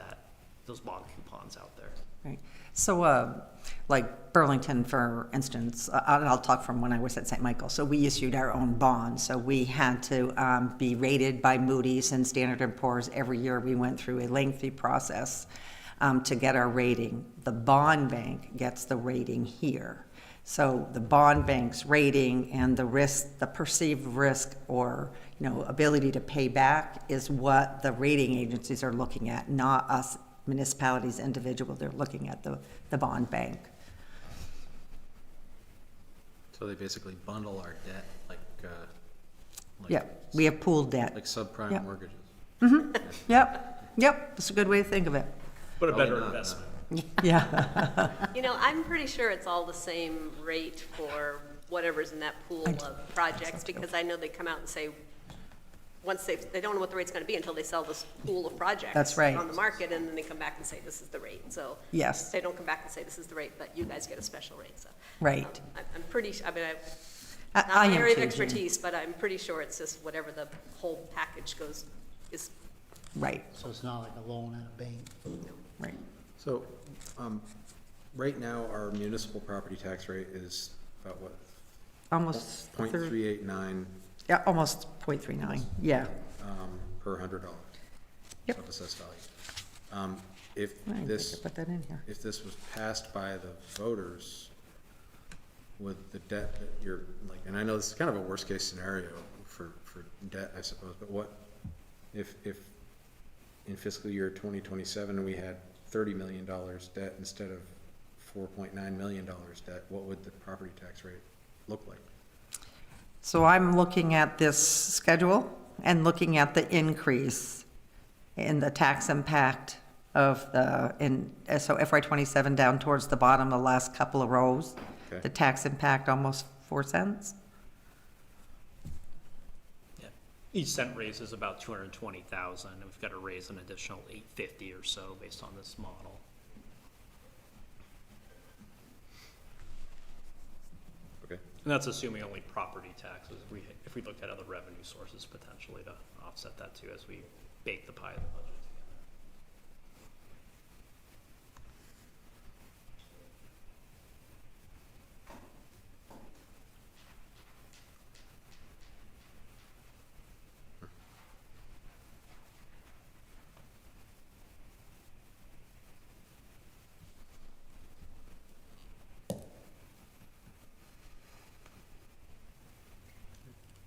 those bond coupons out there. Right. So, like Burlington, for instance, I'll talk from when I was at St. Michael. So we issued our own bonds. So we had to be rated by Moody's and Standard & Poor's. Every year we went through a lengthy process to get our rating. The bond bank gets the rating here. So the bond bank's rating and the risk, the perceived risk or, ability to pay back is what the rating agencies are looking at, not us municipalities individual. They're looking at the bond bank. So they basically bundle our debt like Yeah, we have pooled debt. like subprime Yep. mortgages. Yep, that's a good way to think of it. But a Probably better not, investment. Yeah. I'm pretty sure it's all the same rate for whatever's in that pool of projects, because I know they come out and say, once they don't know what the rate's gonna be until they sell this pool of projects. That's right. On the market, and then they come back and say, this is the rate, so. Yes. They don't come back and say, this is the rate, but you guys get a special rate, so. Right. I'm pretty, not I my am area of too, Jean. expertise, but I'm pretty sure it's just whatever the whole package is. Right, So it's not like a loan at a bank. right. So, right now, our municipal property tax rate is about what? Almost 0.389 Yeah, almost 0.39, yeah. per $100 Yep. of assessed value. If I think I this, could put that in here. if this was passed by the voters with the debt that you're, like, and I know this is kind of a worst-case scenario for debt, I suppose, but what, if in fiscal year 2027, we had $30 million debt instead of $4.9 million debt, what would the property tax rate look like? So I'm looking at this schedule and looking at the increase in the tax impact of so FY '27 down towards the bottom, the last couple of rows. Okay. The tax impact almost 4 cents. Yeah. Each cent raise is about 220,000, and we've got to raise an additional 850 or so based on this model. Okay. And that's assuming only property taxes. If we looked at other revenue sources potentially to offset that too as we bake the pie of the budget together.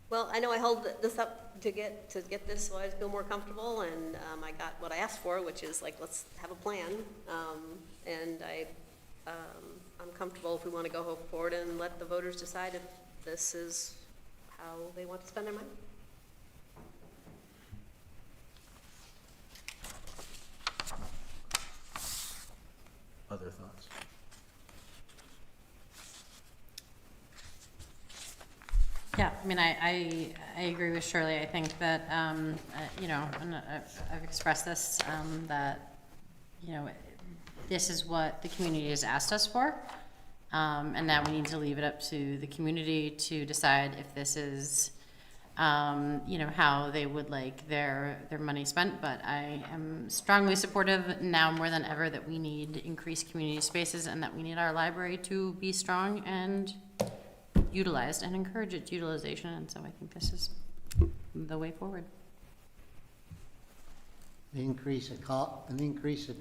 Well, I know I held this up to get this so I feel more comfortable, and I got what I asked for, which is like, let's have a plan. And I'm comfortable if we want to go forward and let the voters decide if this is how they want to spend their money. Other thoughts? Yeah, I mean, I agree with Shirley. I think that, and I've expressed this, that, this is what the community has asked us for. And now we need to leave it up to the community to decide if this is, how they would like their money spent. But I am strongly supportive now more than ever that we need increased community spaces and that we need our library to be strong and utilized and encourage its utilization. And so I think this is the way forward. The increase of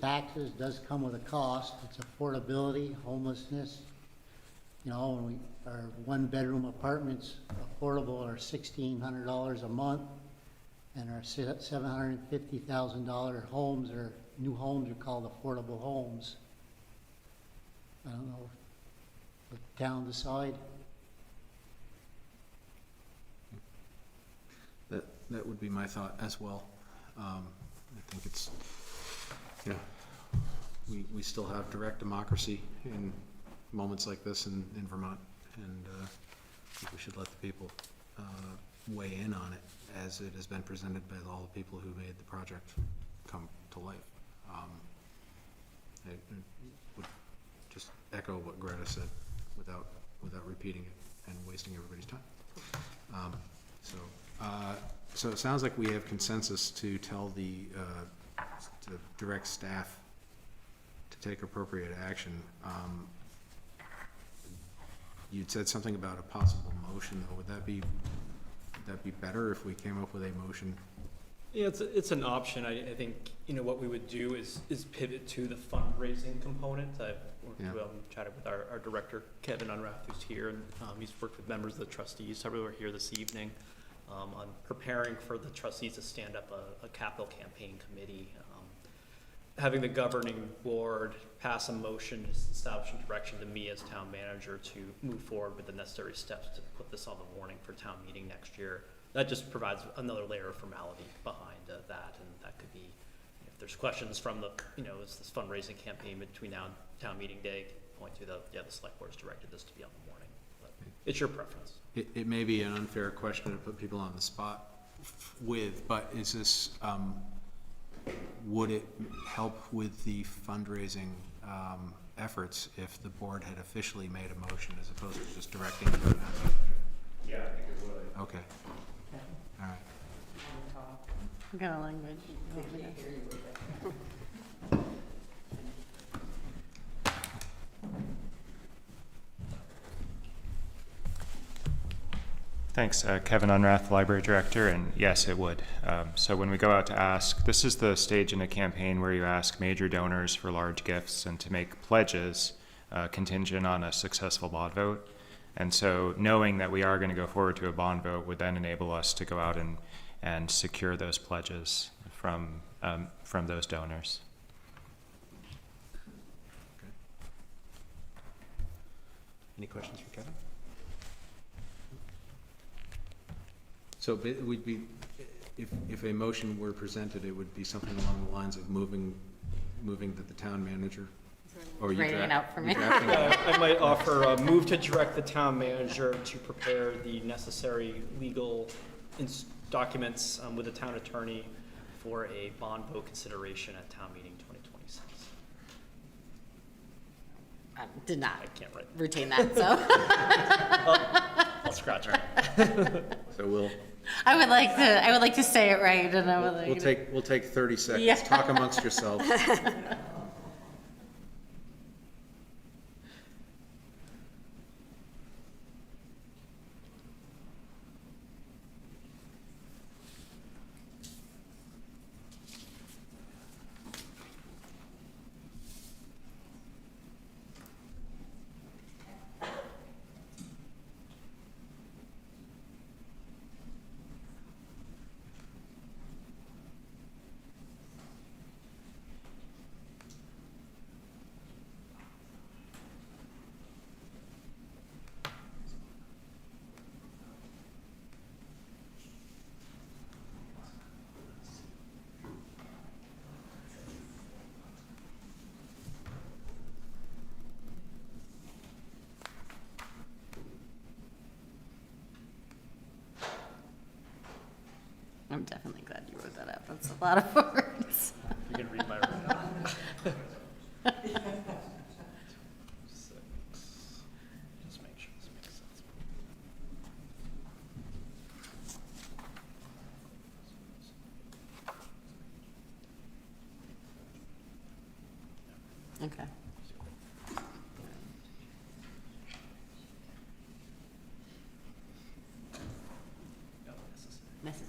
taxes does come with a cost. It's affordability, homelessness. Our one-bedroom apartments affordable are $1,600 a month, and our $750,000 homes new homes are called affordable homes. I don't know if the town decide. That would be my thought as well. I think it's, we still have direct democracy in moments like this in Vermont, and I think we should let the people weigh in on it as it has been presented by all the people who made the project come to life. I would just echo what Greta said without repeating it and wasting everybody's time. So it sounds like we have consensus to tell to direct staff to take appropriate action. You'd said something about a possible motion, though. Would that be better if we came up with a motion? Yeah, it's an option. I think, what we would do is pivot to the fundraising component. I've chatted with our director, Kevin Unrath, who's here, and he's worked with members of the trustees, several are here this evening, on preparing for the trustees to stand up a capital campaign committee. Having the governing board pass a motion establishing direction to me as town manager to move forward with the necessary steps to put this on the warning for town meeting next year. That just provides another layer of formality behind that, and that could be, if there's questions from the, is this fundraising campaign between now and town meeting day, point to the select board has directed this to be on the warning. But it's your preference. It may be an unfair question to put people on the spot with, but is this, would it help with the fundraising efforts if the board had officially made a motion as opposed to just directing it? Yeah, I think it would. Okay. All right. What kind of language? You want me to- Thanks. Kevin Unrath, Library Director, and yes, it would. So when we go out to ask, this is the stage in a campaign where you ask major donors for large gifts and to make pledges contingent on a successful bond vote. And so knowing that we are going to go forward to a bond vote would then enable us to go out and secure those pledges from those donors. Okay. Any questions for Kevin? So it would be, if a motion were presented, it would be something along the lines of moving that the town manager, or you Writing it out for me. I might offer a move to direct the town manager to prepare the necessary legal documents with the town attorney for a bond vote consideration at town meeting 2026. Did not I can't write. retain that, so. I'll scratch it. So we'll I would like to say it right, and I would like. we'll take 30 seconds. Yeah. Talk amongst yourselves. I'm definitely glad you wrote that out. That's a lot of words. You can read my writing. Just make sure this makes sense. Okay.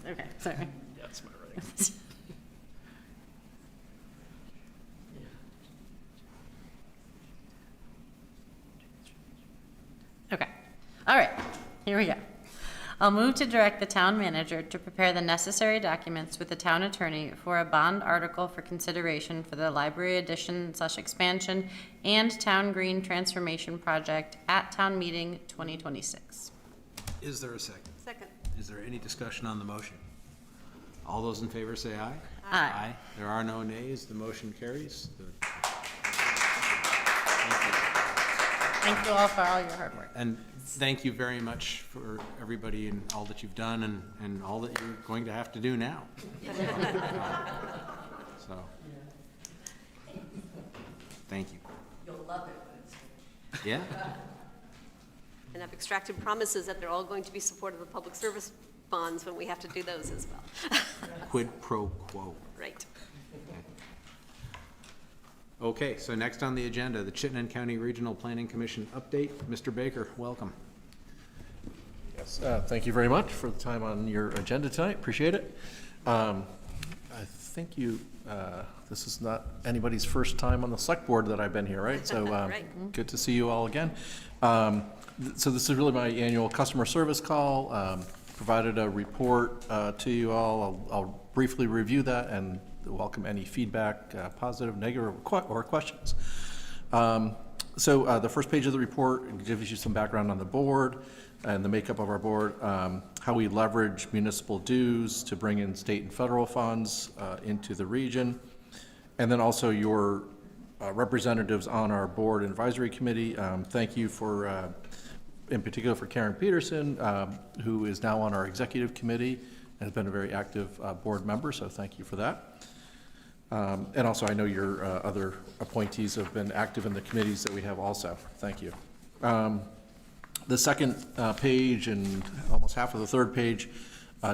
Okay, sorry. Yeah, that's my writing. Okay, all right, here we go. I'll move to direct the town manager to prepare the necessary documents with the town attorney for a bond article for consideration for the library addition/expansion and town green transformation project at town meeting 2026. Is there a second? Second. Is there any discussion on the motion? All those in favor say aye. Aye. There are no nays. The motion carries. Thank you. Thank you all for all your hard work. And thank you very much for everybody and all that you've done and all that you're going to have to do now. So, thank you. You'll love it. Yeah? And I've extracted promises that they're all going to be supportive of public service bonds when we have to do those as well. Quid pro quo. Right. Okay, so next on the agenda, the Chittenden County Regional Planning Commission update. Mr. Baker, welcome. Yes, thank you very much for the time on your agenda tonight. Appreciate it. I think this is not anybody's first time on the select board that I've been here, right? So Right. good to see you all again. So this is really my annual customer service call. Provided a report to you all. I'll briefly review that and welcome any feedback, positive, negative, or questions. So the first page of the report gives you some background on the board and the makeup of our board, how we leverage municipal dues to bring in state and federal funds into the region, and then also your representatives on our board advisory committee. Thank you for, in particular for Karen Peterson, who is now on our executive committee and has been a very active board member, so thank you for that. And also, I know your other appointees have been active in the committees that we have also. Thank you. The second page and almost half of the third page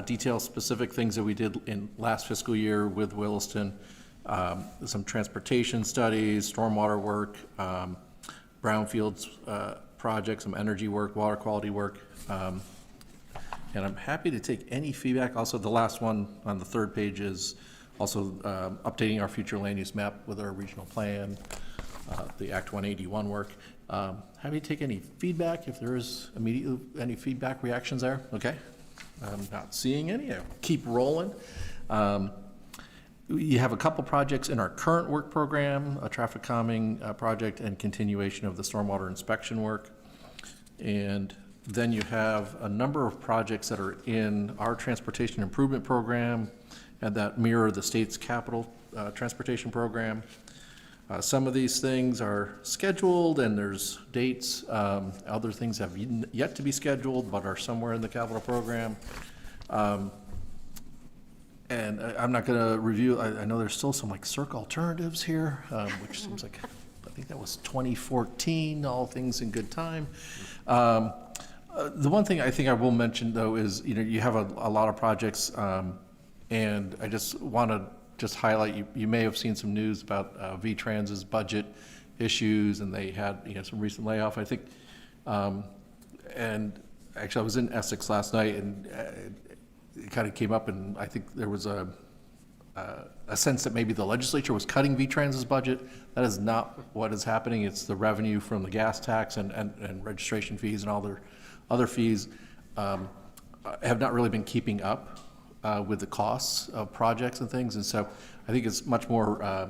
details specific things that we did in last fiscal year with Williston. Some transportation studies, stormwater work, brownfields projects, some energy work, water quality work. And I'm happy to take any feedback. Also, the last one on the third page is also updating our future land use map with our regional plan, the Act 181 work. Happy to take any feedback if there is immediately any feedback reactions there. Okay, I'm not seeing any. I'll keep rolling. You have a couple projects in our current work program, a traffic calming project and continuation of the stormwater inspection work. And then you have a number of projects that are in our transportation improvement program and that mirror the state's capital transportation program. Some of these things are scheduled and there's dates. Other things have yet to be scheduled but are somewhere in the capital program. And I'm not going to review, I know there's still some like circ alternatives here, which seems like, I think that was 2014, all things in good time. The one thing I think I will mention though is, you have a lot of projects, and I just want to just highlight, you may have seen some news about V-Trans's budget issues, and they had some recent layoff, I think. And actually I was in Essex last night, and it kind of came up, and I think there was a sense that maybe the legislature was cutting V-Trans's budget. That is not what is happening. It's the revenue from the gas tax and registration fees and all their other fees have not really been keeping up with the costs of projects and things. And so I think it's much more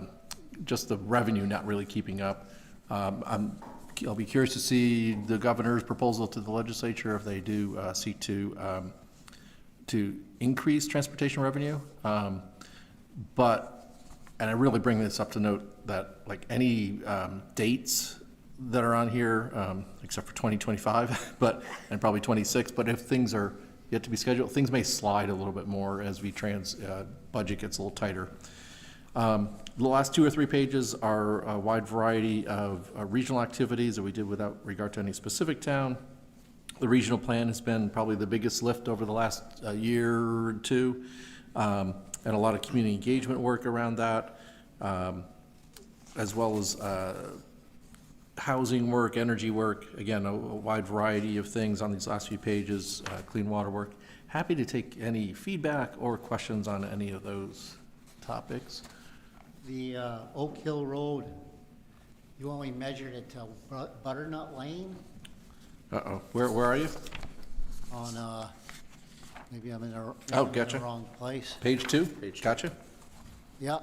just the revenue not really keeping up. I'll be curious to see the governor's proposal to the legislature if they do seek to increase transportation revenue. But, and I really bring this up to note that like any dates that are on here, except for 2025, and probably 26, but if things are yet to be scheduled, things may slide a little bit more as V-Trans budget gets a little tighter. The last 2 or 3 pages are a wide variety of regional activities that we did without regard to any specific town. The regional plan has been probably the biggest lift over the last year or two, and a lot of community engagement work around that, as well as housing work, energy work, again, a wide variety of things on these last few pages, clean water work. Happy to take any feedback or questions on any of those topics. The Oak Hill Road, you only measured it to Butternut Lane Uh-oh, where are you? on, maybe I'm in the Oh, in gotcha. the wrong place. Page 2? Gotcha. Yeah,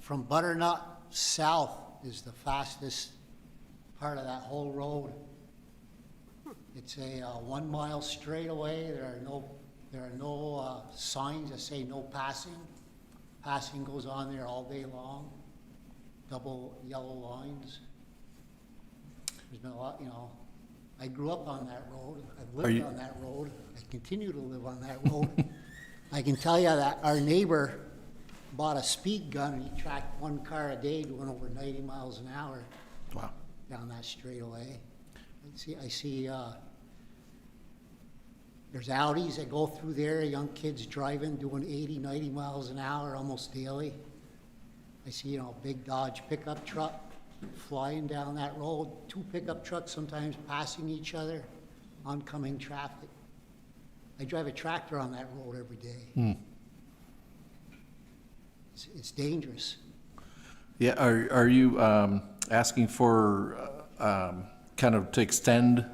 from Butternut south is the fastest part of that whole road. It's a 1 mile straightaway. There are no signs that say no passing. Passing goes on there all day long. Double yellow lines. There's been a lot, you know, I grew up on that road, I've Are lived you- on that road, I continue to live on that road. I can tell you that our neighbor bought a speed gun and he tracked one car a day doing over 90 miles an hour Wow. down that straightaway. I see, there's Audis that go through there, young kids driving, doing 80, 90 miles an hour almost daily. I see, you know, big Dodge pickup truck flying down that road, 2 pickup trucks sometimes passing each other, oncoming traffic. I drive a tractor on that road every day. It's dangerous. Yeah, are you asking for kind of to extend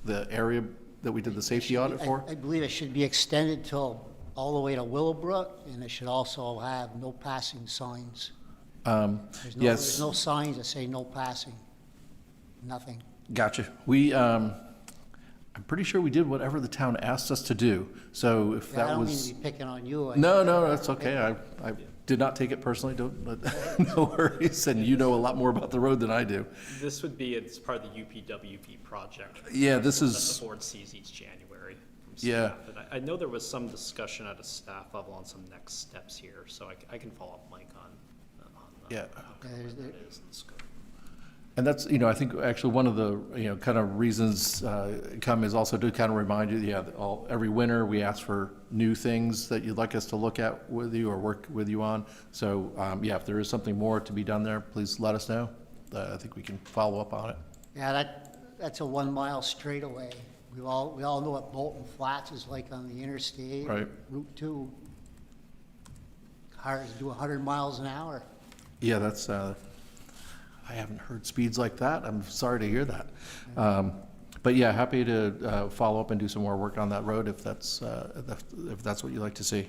the area that we did the safety audit for? I believe it should be extended till all the way to Willowbrook, and it should also have no passing signs. There's Yes, no signs that say no passing, nothing. gotcha. We, I'm pretty sure we did whatever the town asked us to do. So if I that don't mean was, to be picking on you. no, that's okay. I did not take it personally, but no worries. And you know a lot more about the road than I do. This would be, it's part of the UPWP project. Yeah, this That is, the board sees each January from Yeah. staff. And I know there was some discussion at a staff level on some next steps here, so I can follow up, Mike, on Yeah. how covered that is in the scope. and that's, you know, I think actually one of the, you know, kind of reasons come is also to kind of remind you, yeah, that every winter we ask for new things that you'd like us to look at with you or work with you on. So, yeah, if there is something more to be done there, please let us know. I think we can follow up on it. Yeah, that's a 1 mile straightaway. We all know what Bolton Flats is like on the interstate. Right. Route 2. Cars do 100 miles an hour. Yeah, that's, I haven't heard speeds like that. I'm sorry to hear that. But yeah, happy to follow up and do some more work on that road if that's what you'd like to see.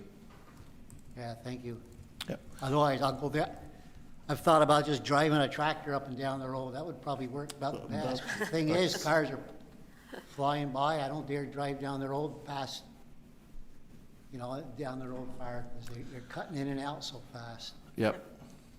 Yeah, thank you. Yep. Otherwise, I'll go there. I've thought about just driving a tractor up and down the road. That would probably work about the best. The thing is, cars are flying by. I don't dare drive down the road past, you know, down the road far, because they're cutting in and out so fast. Yep.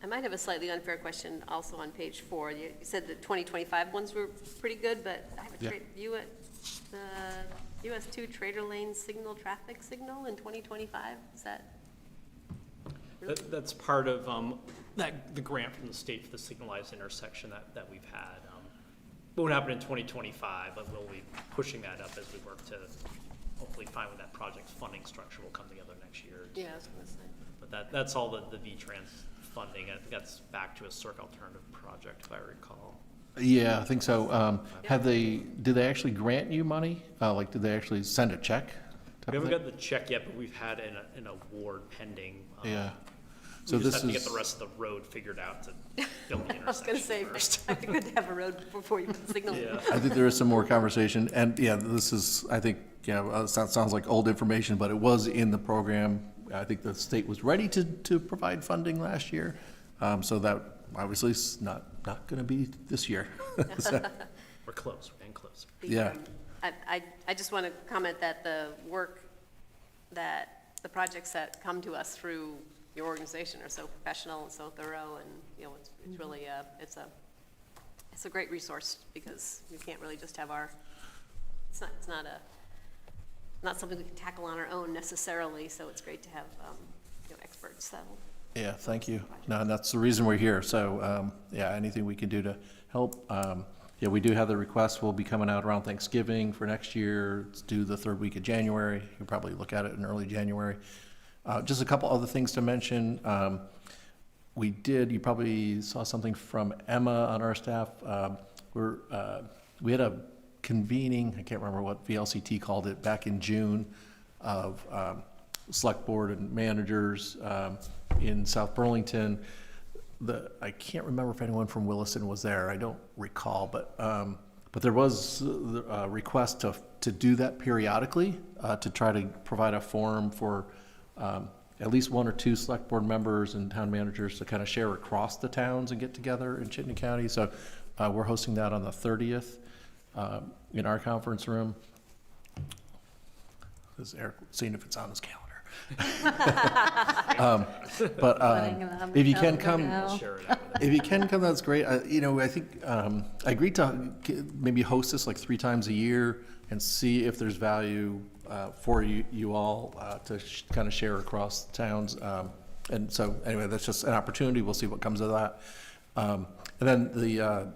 I might have a slightly unfair question also on page 4. You said the 2025 ones were pretty good, but I have Yeah. the US 2 Trader Lane signal, traffic signal in 2025? Is that? really? That's part of the grant from the state for the signalized intersection that we've had. It won't happen in 2025, but we'll be pushing that up as we work to hopefully find when that project's funding structure will come together next year. Yeah, I was gonna say. But that's all the V-Trans funding. I think that's back to a Circ alternative project, if I recall. Yeah, I think so. Did they actually grant you money? Like, did they actually send a check? type We of haven't thing? got the check yet, but we've had an award pending. Yeah. So So we this just have to is, get the rest of the road figured out to build the I was gonna intersection say, first. it'd be good to have a road before you put signals. Yeah. I think there is some more conversation, and yeah, this is, I think, sounds like old information, but it was in the program. I think the state was ready to provide funding last year, so that obviously is not gonna be this year. So, We're close, we're getting closer. Yeah. I just want to comment that the work that, the projects that come to us through your organization are so professional and so thorough, and, you know, it's really, it's a great resource, because we can't really just have it's not something we can tackle on our own necessarily, so it's great to have, you know, experts that'll. Yeah, thank you. No, and that's the reason we're here. So, yeah, anything we can do to help. Yeah, we do have the request. We'll be coming out around Thanksgiving for next year. It's due the 3rd week of January. You'll probably look at it in early January. Just a couple other things to mention. You probably saw something from Emma on our staff. We had a convening, I can't remember what VLCT called it, back in June of select board and managers in South Burlington. I can't remember if anyone from Williston was there. I don't recall, but there was a request to do that periodically, to try to provide a forum for at least 1 or 2 select board members and town managers to kind of share across the towns and get together in Chittenden County. So we're hosting that on the 30th in our conference room. This is Eric seeing if it's on his calendar. But Putting it on the if you can calendar come, now. Share it out with if you can come, that's great. You know, I think, I agreed to maybe host this like 3 times a year and see if there's value for you all to kind of share across towns. And so anyway, that's just an opportunity. We'll see what comes of that. And then the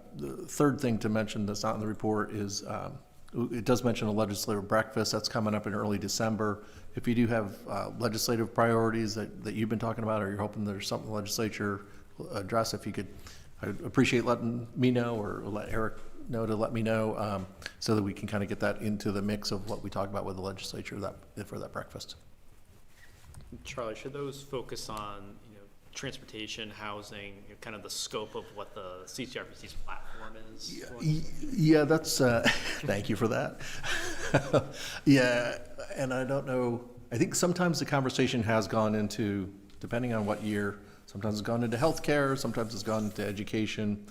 third thing to mention that's not in the report is it does mention a legislative breakfast that's coming up in early December. If you do have legislative priorities that you've been talking about, or you're hoping there's something the legislature will address, if you could, I'd appreciate letting me know or let Eric know to let me know so that we can kind of get that into the mix of what we talk about with the legislature for that breakfast. Charlie, should those focus on, transportation, housing, kind of the scope of what the CCRPC's platform is? Yeah, that's, thank you for that. Yeah, and I don't know, I think sometimes the conversation has gone into, depending on what year, sometimes it's gone into healthcare, sometimes it's gone into education.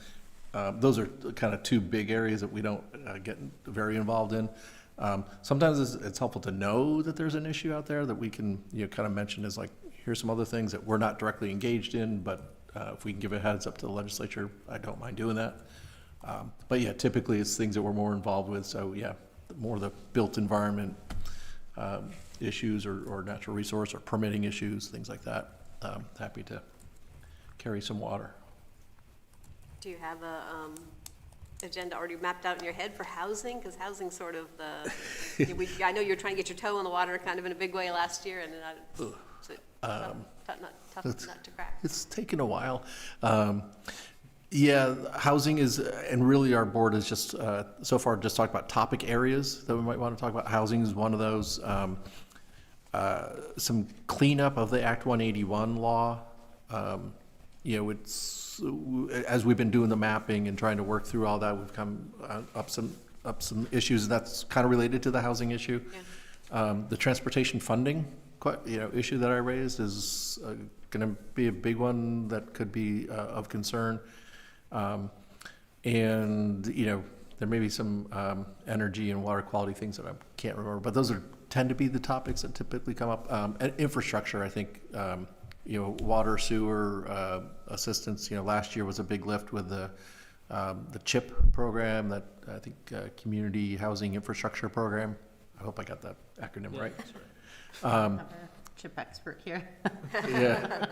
Those are kind of 2 big areas that we don't get very involved in. Sometimes it's helpful to know that there's an issue out there that we can, kind of mention as like, here's some other things that we're not directly engaged in, but if we can give a heads up to the legislature, I don't mind doing that. But yeah, typically it's things that we're more involved with. So yeah, more the built environment issues or natural resource or permitting issues, things like that. Happy to carry some water. Do you have a agenda already mapped out in your head for housing? Because housing's sort of the, I know you're trying to get your toe in the water kind of in a big way last year, and tough nut to crack. It's taken a while. Yeah, housing is, and really our board has just, so far just talked about topic areas that we might want to talk about. Housing is one of those. Some cleanup of the Act 181 law. It's, as we've been doing the mapping and trying to work through all that, we've come up some issues that's kind of related to the housing issue. Yeah. The transportation funding issue that I raised is going to be a big one that could be of concern. And there may be some energy and water quality things that I can't remember, but those tend to be the topics that typically come up. And infrastructure, I think, water, sewer assistance. Last year was a big lift with the CHIP program, that I think Community Housing Infrastructure Program. I hope I got that acronym right. Have a chip expert here. Yeah.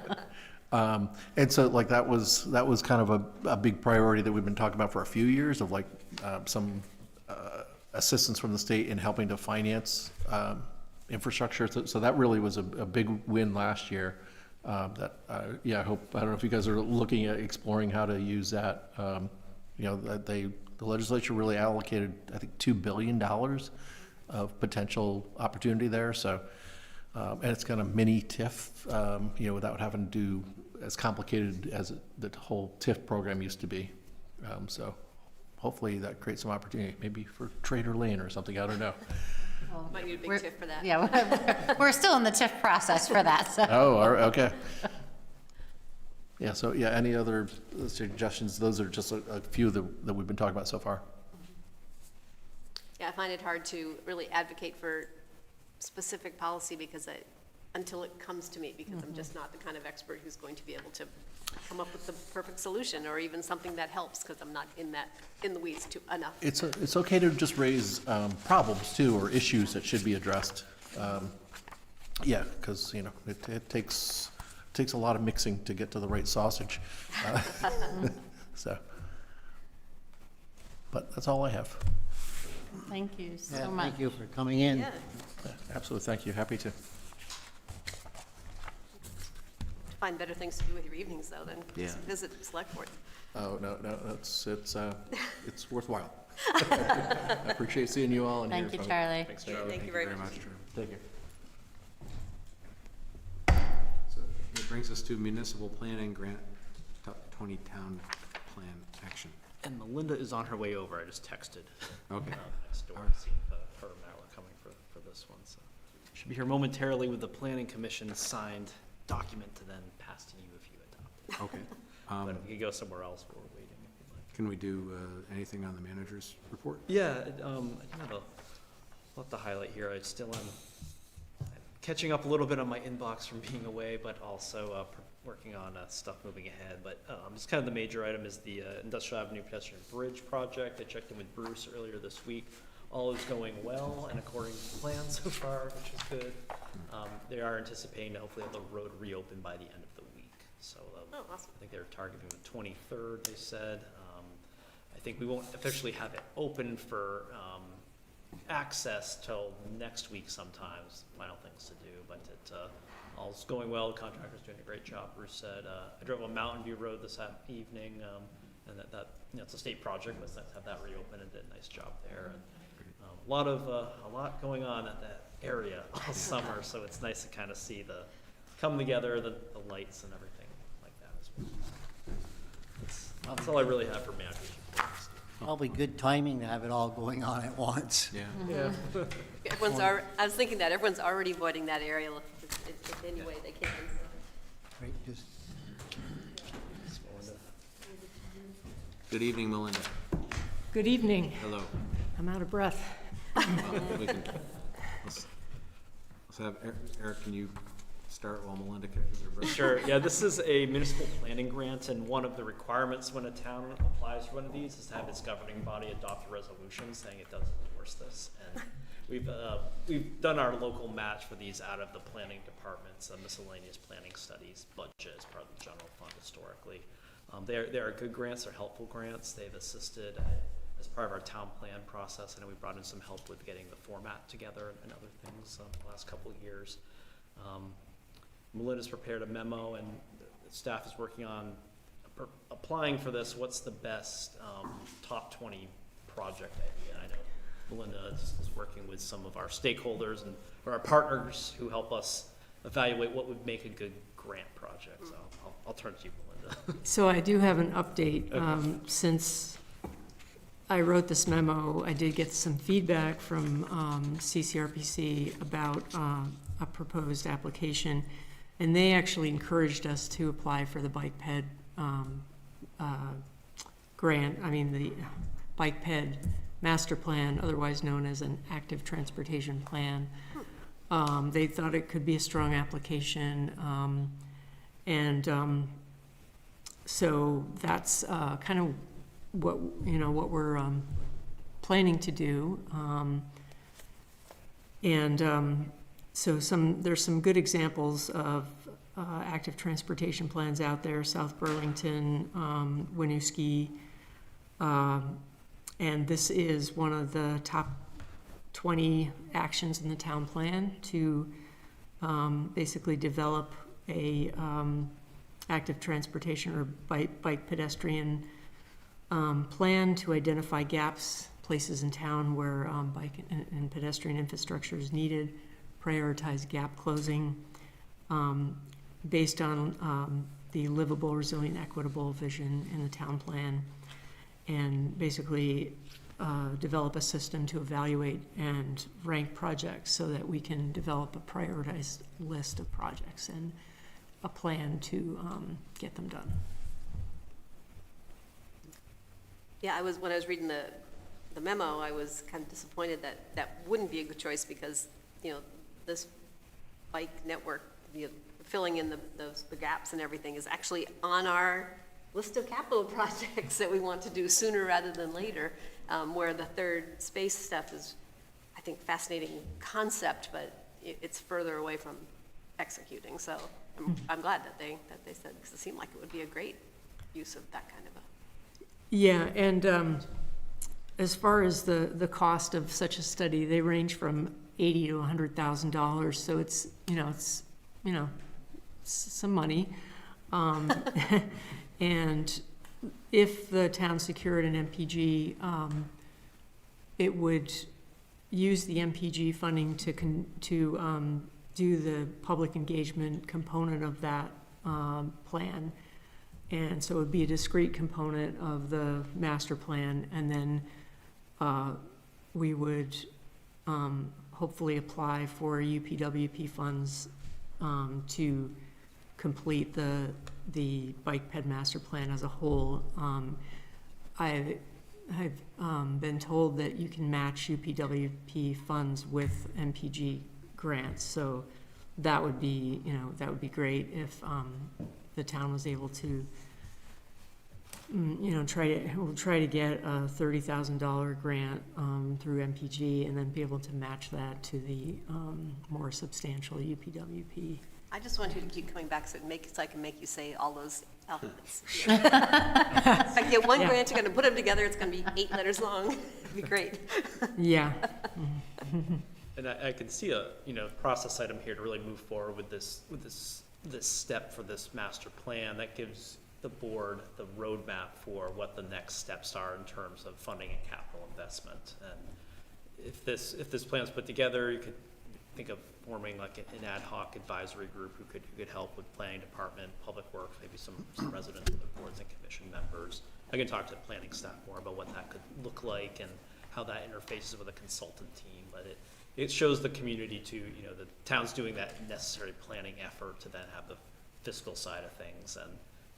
And so like that was kind of a big priority that we've been talking about for a few years, of like some assistance from the state in helping to finance infrastructure. So that really was a big win last year. I hope, I don't know if you guys are looking at exploring how to use that. The legislature really allocated, I think, $2 billion of potential opportunity there. So, and it's kind of mini TIF, without having to do as complicated as the whole TIF program used to be. So hopefully that creates some opportunity, maybe for Trader Lane or something, I don't know. Well, Might need a big TIF for that. Yeah, we're still in the TIF process for that, so. Oh, all right, okay. Yeah, so yeah, any other suggestions? Those are just a few that we've been talking about so far. Yeah, I find it hard to really advocate for specific policy until it comes to me, because I'm just not the kind of expert who's going to be able to come up with the perfect solution or even something that helps, because I'm not in the weeds enough. It's okay to just raise problems too, or issues that should be addressed. Yeah, because it takes a lot of mixing to get to the right sausage. So, but that's all I have. Thank you so Yeah, much. thank you for coming in. Yeah, Yeah, absolutely, thank you. Happy to. find better things to do with your evenings though than Yeah. visit the select board. Oh no, it's worthwhile. I appreciate seeing you all and hearing Thank you, from Charlie. Thanks, Charlie. Thank you very much. Charlie. Thank you. So it brings us to municipal planning grant, 20 town plan action. And Melinda is on her way over. I just texted. Okay. Next door to see if her and Matt were coming for this one. So should be here momentarily with the planning commission signed document to then pass to you if you adopt it. Okay. But we could go somewhere else while we're waiting if you'd like. Can we do anything on the manager's report? Yeah, I do have a lot to highlight here. I still am catching up a little bit on my inbox from being away, but also working on stuff moving ahead. But just kind of the major item is the Industrial Avenue Pedestrian Bridge project. I checked in with Bruce earlier this week. All is going well and according to plan so far, which is good. They are anticipating to hopefully have the road reopened by the end of the week. So awesome. I think they're targeting the 23rd, they said. I think we won't officially have it open for access till next week sometimes. Final things to do, but all's going well. The contractor's doing a great job, Bruce said. I drove on Mountain View Road this evening, and that it's a state project, but it's nice to have that reopened and did a nice job there. And, a lot going on at that area all summer, so it's nice to kind of see the come together, the lights and everything like that as well. That's all I really have for managers. Probably good timing to have it all going on at once. Yeah. I was thinking that everyone's already avoiding that area if any way they can. Right, just Good evening, Melinda. Good evening. Hello. I'm out of breath. Let's have Eric, can you start while Melinda catches her breath? Sure. Yeah, this is a municipal planning grant, and one of the requirements when a town applies for one of these is to have its governing body adopt a resolution saying it doesn't endorse this. And we've done our local match for these out of the planning department's miscellaneous planning studies budget as part of the general fund historically. They're good grants, they're helpful grants. They've assisted as part of our town plan process, and we brought in some help with getting the format together and other things the last couple of years. Melinda's prepared a memo, and the staff is working on applying for this. What's the best top 20 project idea? I know Melinda is working with some of our stakeholders and or our partners who help us evaluate what would make a good grant project. So I'll turn to you, Melinda. So I do have an update. Since I wrote this memo, I did get some feedback from CCRPC about a proposed application, and they actually encouraged us to apply for the bike ped grant. I mean, the bike ped master plan, otherwise known as an active transportation plan. They thought it could be a strong application, so that's kind of what we're planning to do, so there's some good examples of active transportation plans out there: South Burlington, Winooski, and this is one of the top 20 actions in the town plan to basically develop a active transportation or bike pedestrian plan to identify gaps, places in town where bike and pedestrian infrastructure is needed, prioritize gap closing based on the livable, resilient, equitable vision in the town plan, and basically develop a system to evaluate and rank projects so that we can develop a prioritized list of projects and a plan to get them done. Yeah, when I was reading the memo, I was kind of disappointed that wouldn't be a good choice because, this bike network, filling in the gaps and everything is actually on our list of capital projects that we want to do sooner rather than later, where the third space stuff is, I think, fascinating concept, but it's further away from executing. So I'm glad that they said, because it seemed like it would be a great use of that kind of a. Yeah, and as far as the cost of such a study, they range from $80,000 to $100,000. So it's some money. And if the town secured an MPG, it would use the MPG funding to do the public engagement component of that plan. And so it would be a discrete component of the master plan, and then we would hopefully apply for UPWP funds to complete the bike ped master plan as a whole. I've been told that you can match UPWP funds with MPG grants, so that would be, that would be great if the town was able to, we'll try to get a $30,000 grant through MPG and then be able to match that to the more substantial UPWP. I just want you to keep coming back so I can make you say all those alphabets. If I get one Yeah. grant, you're gonna put them together, it's gonna be 8 letters long. It'd be great. Yeah. And I can see a, process item here to really move forward with this step for this master plan. That gives the board the roadmap for what the next steps are in terms of funding and capital investment. And if this plan is put together, you could think of forming like an ad hoc advisory group who could help with planning department, public works, maybe some residents of the boards and commission members. I can talk to the planning staff more about what that could look like and how that interfaces with a consultant team, but it shows the community to, the town's doing that necessary planning effort to then have the fiscal side of things. And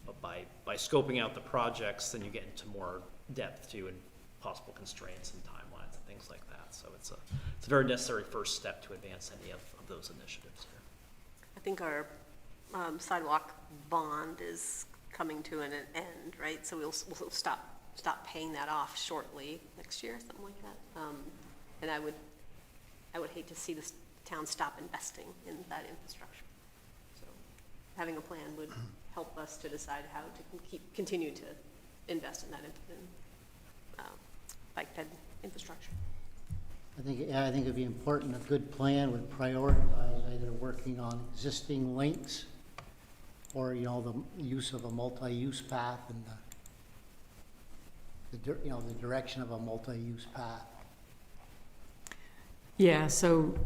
but by scoping out the projects, then you get into more depth too, and possible constraints and timelines and things like that. So it's a very necessary first step to advance any of those initiatives here. I think our sidewalk bond is coming to an end, right? So we'll stop paying that off shortly, next year, something like that. And I would hate to see this town stop investing in that infrastructure. So having a plan would help us to decide how to continue to invest in that bike ped infrastructure. I think it'd be important, a good plan would prioritize either working on existing links or, the use of a multi-use path and the direction of a multi-use path. Yeah, so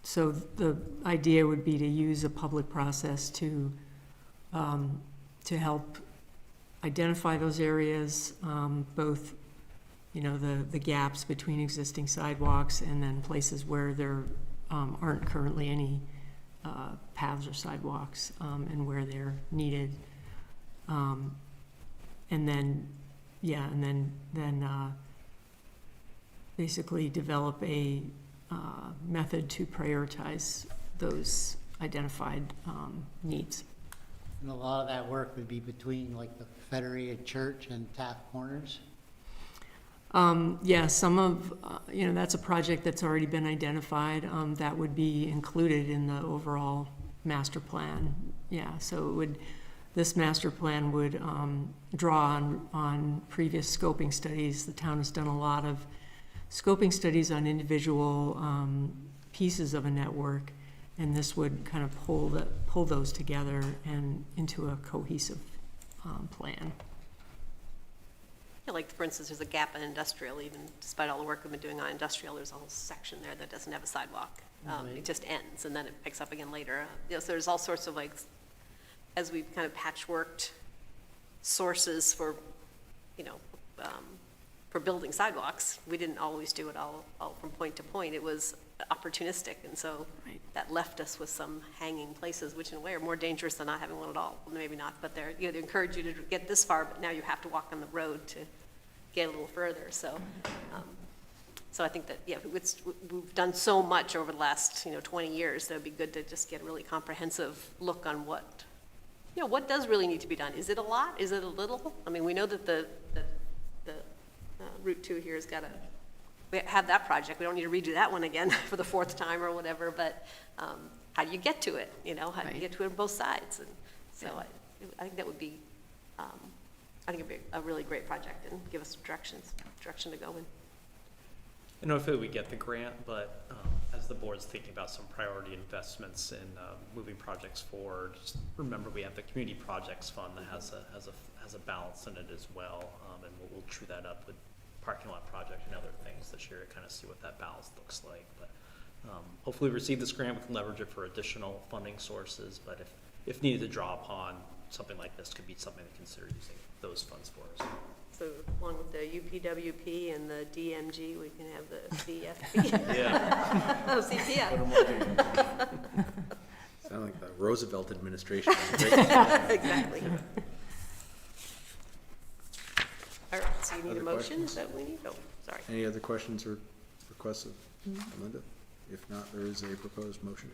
the idea would be to use a public process to help identify those areas, both, the gaps between existing sidewalks and then places where there aren't currently any paths or sidewalks, and where they're needed. And then basically develop a method to prioritize those identified needs. And a lot of that work would be between like the Federated Church and Taft Corners. Yeah, some of, that's a project that's already been identified, that would be included in the overall master plan. Yeah, so this master plan would draw on previous scoping studies. The town has done a lot of scoping studies on individual pieces of a network, and this would kind of pull those together and into a cohesive plan. Yeah, like, for instance, there's a gap in industrial, even despite all the work we've been doing on industrial, there's a whole section there that doesn't have a sidewalk. It just ends, and then it picks up again later. So there's all sorts of, as we've kind of patchworked sources for, for building sidewalks, we didn't always do it all from point to point. It was opportunistic, and so that left us with some hanging places, which in a way are more dangerous than not having one at all. Well, maybe not, but they encourage you to get this far, but now you have to walk on the road to get a little further. So, so I think that, we've done so much over the last, 20 years, that it'd be good to just get a really comprehensive look on what does really need to be done. Is it a lot? Is it a little? I mean, we know that the Route 2 here has got to, we have that project. We don't need to redo that one again for the 4th time or whatever, but how do you get to it? How do you get to it on both sides? And so I think that would be, I think it'd be a really great project and give us direction to go in. I don't know if we get the grant, but as the board's thinking about some priority investments in moving projects forward, just remember we have the community projects fund that has a balance in it as well, and we'll true that up with parking lot project and other things this year to kind of see what that balance looks like. But hopefully we receive this grant, we can leverage it for additional funding sources, but if needed to draw upon, something like this could be something to consider using those funds for as well. So along with the UPWP and the DMG, we can have the CFP. Yeah. Oh, CPF. Sound like the Roosevelt administration. Exactly. All right, so you need Other a motion? questions? Is that what we need? Oh, sorry. Any other questions or requests of Linda? If not, there is a proposed motion.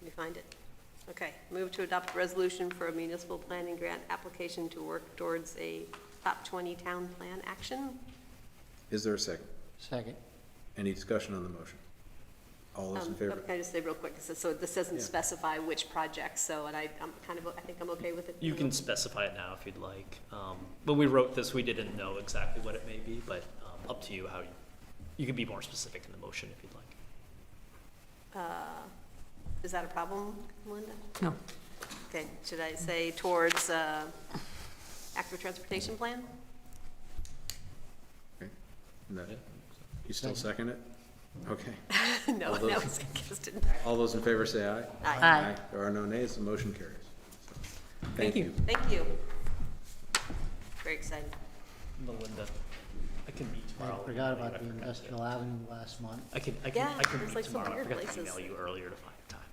Let me find it. Okay, move to adopt a resolution for a municipal planning grant application to work towards a top 20 town plan action. Is there a second? Second. Any discussion on the motion? All those in favor? Can I just say real quick, so this doesn't Yeah. specify which projects, so, and I'm kind of, I think I'm okay with it. You can specify it now if you'd like. When we wrote this, we didn't know exactly what it may be, but up to you how you can be more specific in the motion if you'd like. Is that a problem, Melinda? No. Okay, should I say towards active transportation plan? Okay. And that it? You still second it? Okay. No, All those- no, it's just didn't. All those in favor say aye. Aye. There are no nays, the motion carries. So, Thank you. Thank you. Very excited. Melinda, I can meet I tomorrow. forgot about the I forgot to- Industrial Avenue last month. I can Yeah, meet there's like some tomorrow. I weird forgot to places. email you earlier to find a time.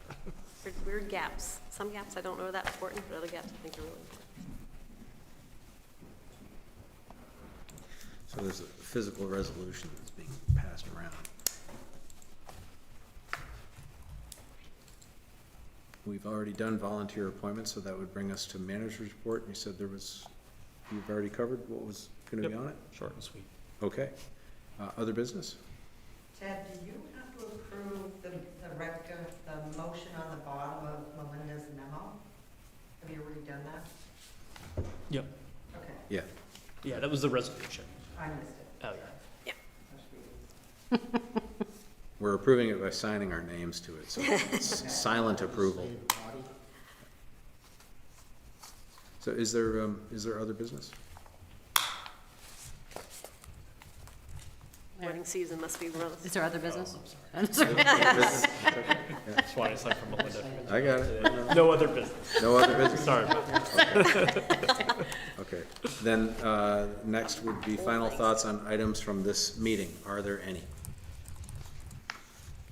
Weird gaps. Some gaps I don't know are that important, but other gaps I think are really important. So there's a physical resolution that's being passed around. We've already done volunteer appointments, so that would bring us to manager's report. You said you've already covered what was gonna be Yep. on it? Short and sweet. Okay. Other business? Ted, do you have to approve the motion on the bottom of Melinda's memo? Have you already done that? Yep. Okay, Yeah. Yeah, that was the resolution. I missed it. Oh, yeah. We're approving it by signing our names to it, so it's silent approval. State body. So is there other business? Wedding season must be real. Is there other business? That's why I signed for Melinda. I got it. No other business. No other business? Sorry about that. Okay. Then, next would be final thoughts on items from this meeting. Are there any?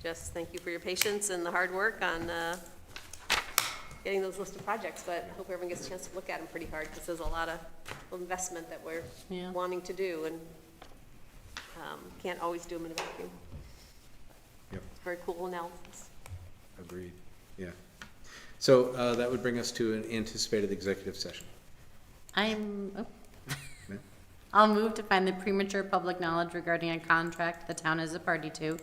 Just thank you for your patience and the hard work on getting those list of projects, but I hope everyone gets a chance to look at them pretty hard, because there's a lot of investment that we're Yeah. wanting to do, and can't always do them in a vacuum. Yep. Very cool analysis. Agreed. Yeah. So, that would bring us to an anticipated executive session. I'll move to find the premature public knowledge regarding a contract the town is a party to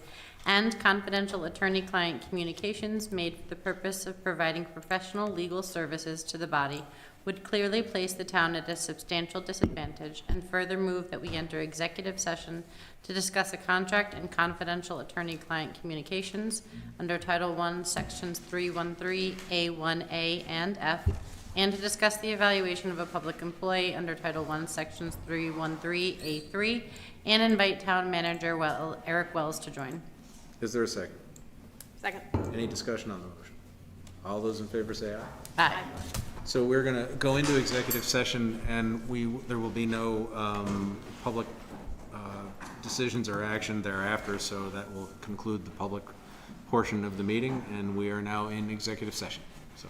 and confidential attorney-client communications made for the purpose of providing professional legal services to the body would clearly place the town at a substantial disadvantage, and further move that we enter executive session to discuss a contract and confidential attorney-client communications under Title I, Sections 313A1A and F, and to discuss the evaluation of a public employee under Title I, Sections 313A3, and invite town manager Eric Wells to join. Is there a second? Second. Any discussion on the motion? All those in favor say aye. Aye. So we're gonna go into executive session, and there will be no public decisions or action thereafter, so that will conclude the public portion of the meeting, and we are now in executive session, so.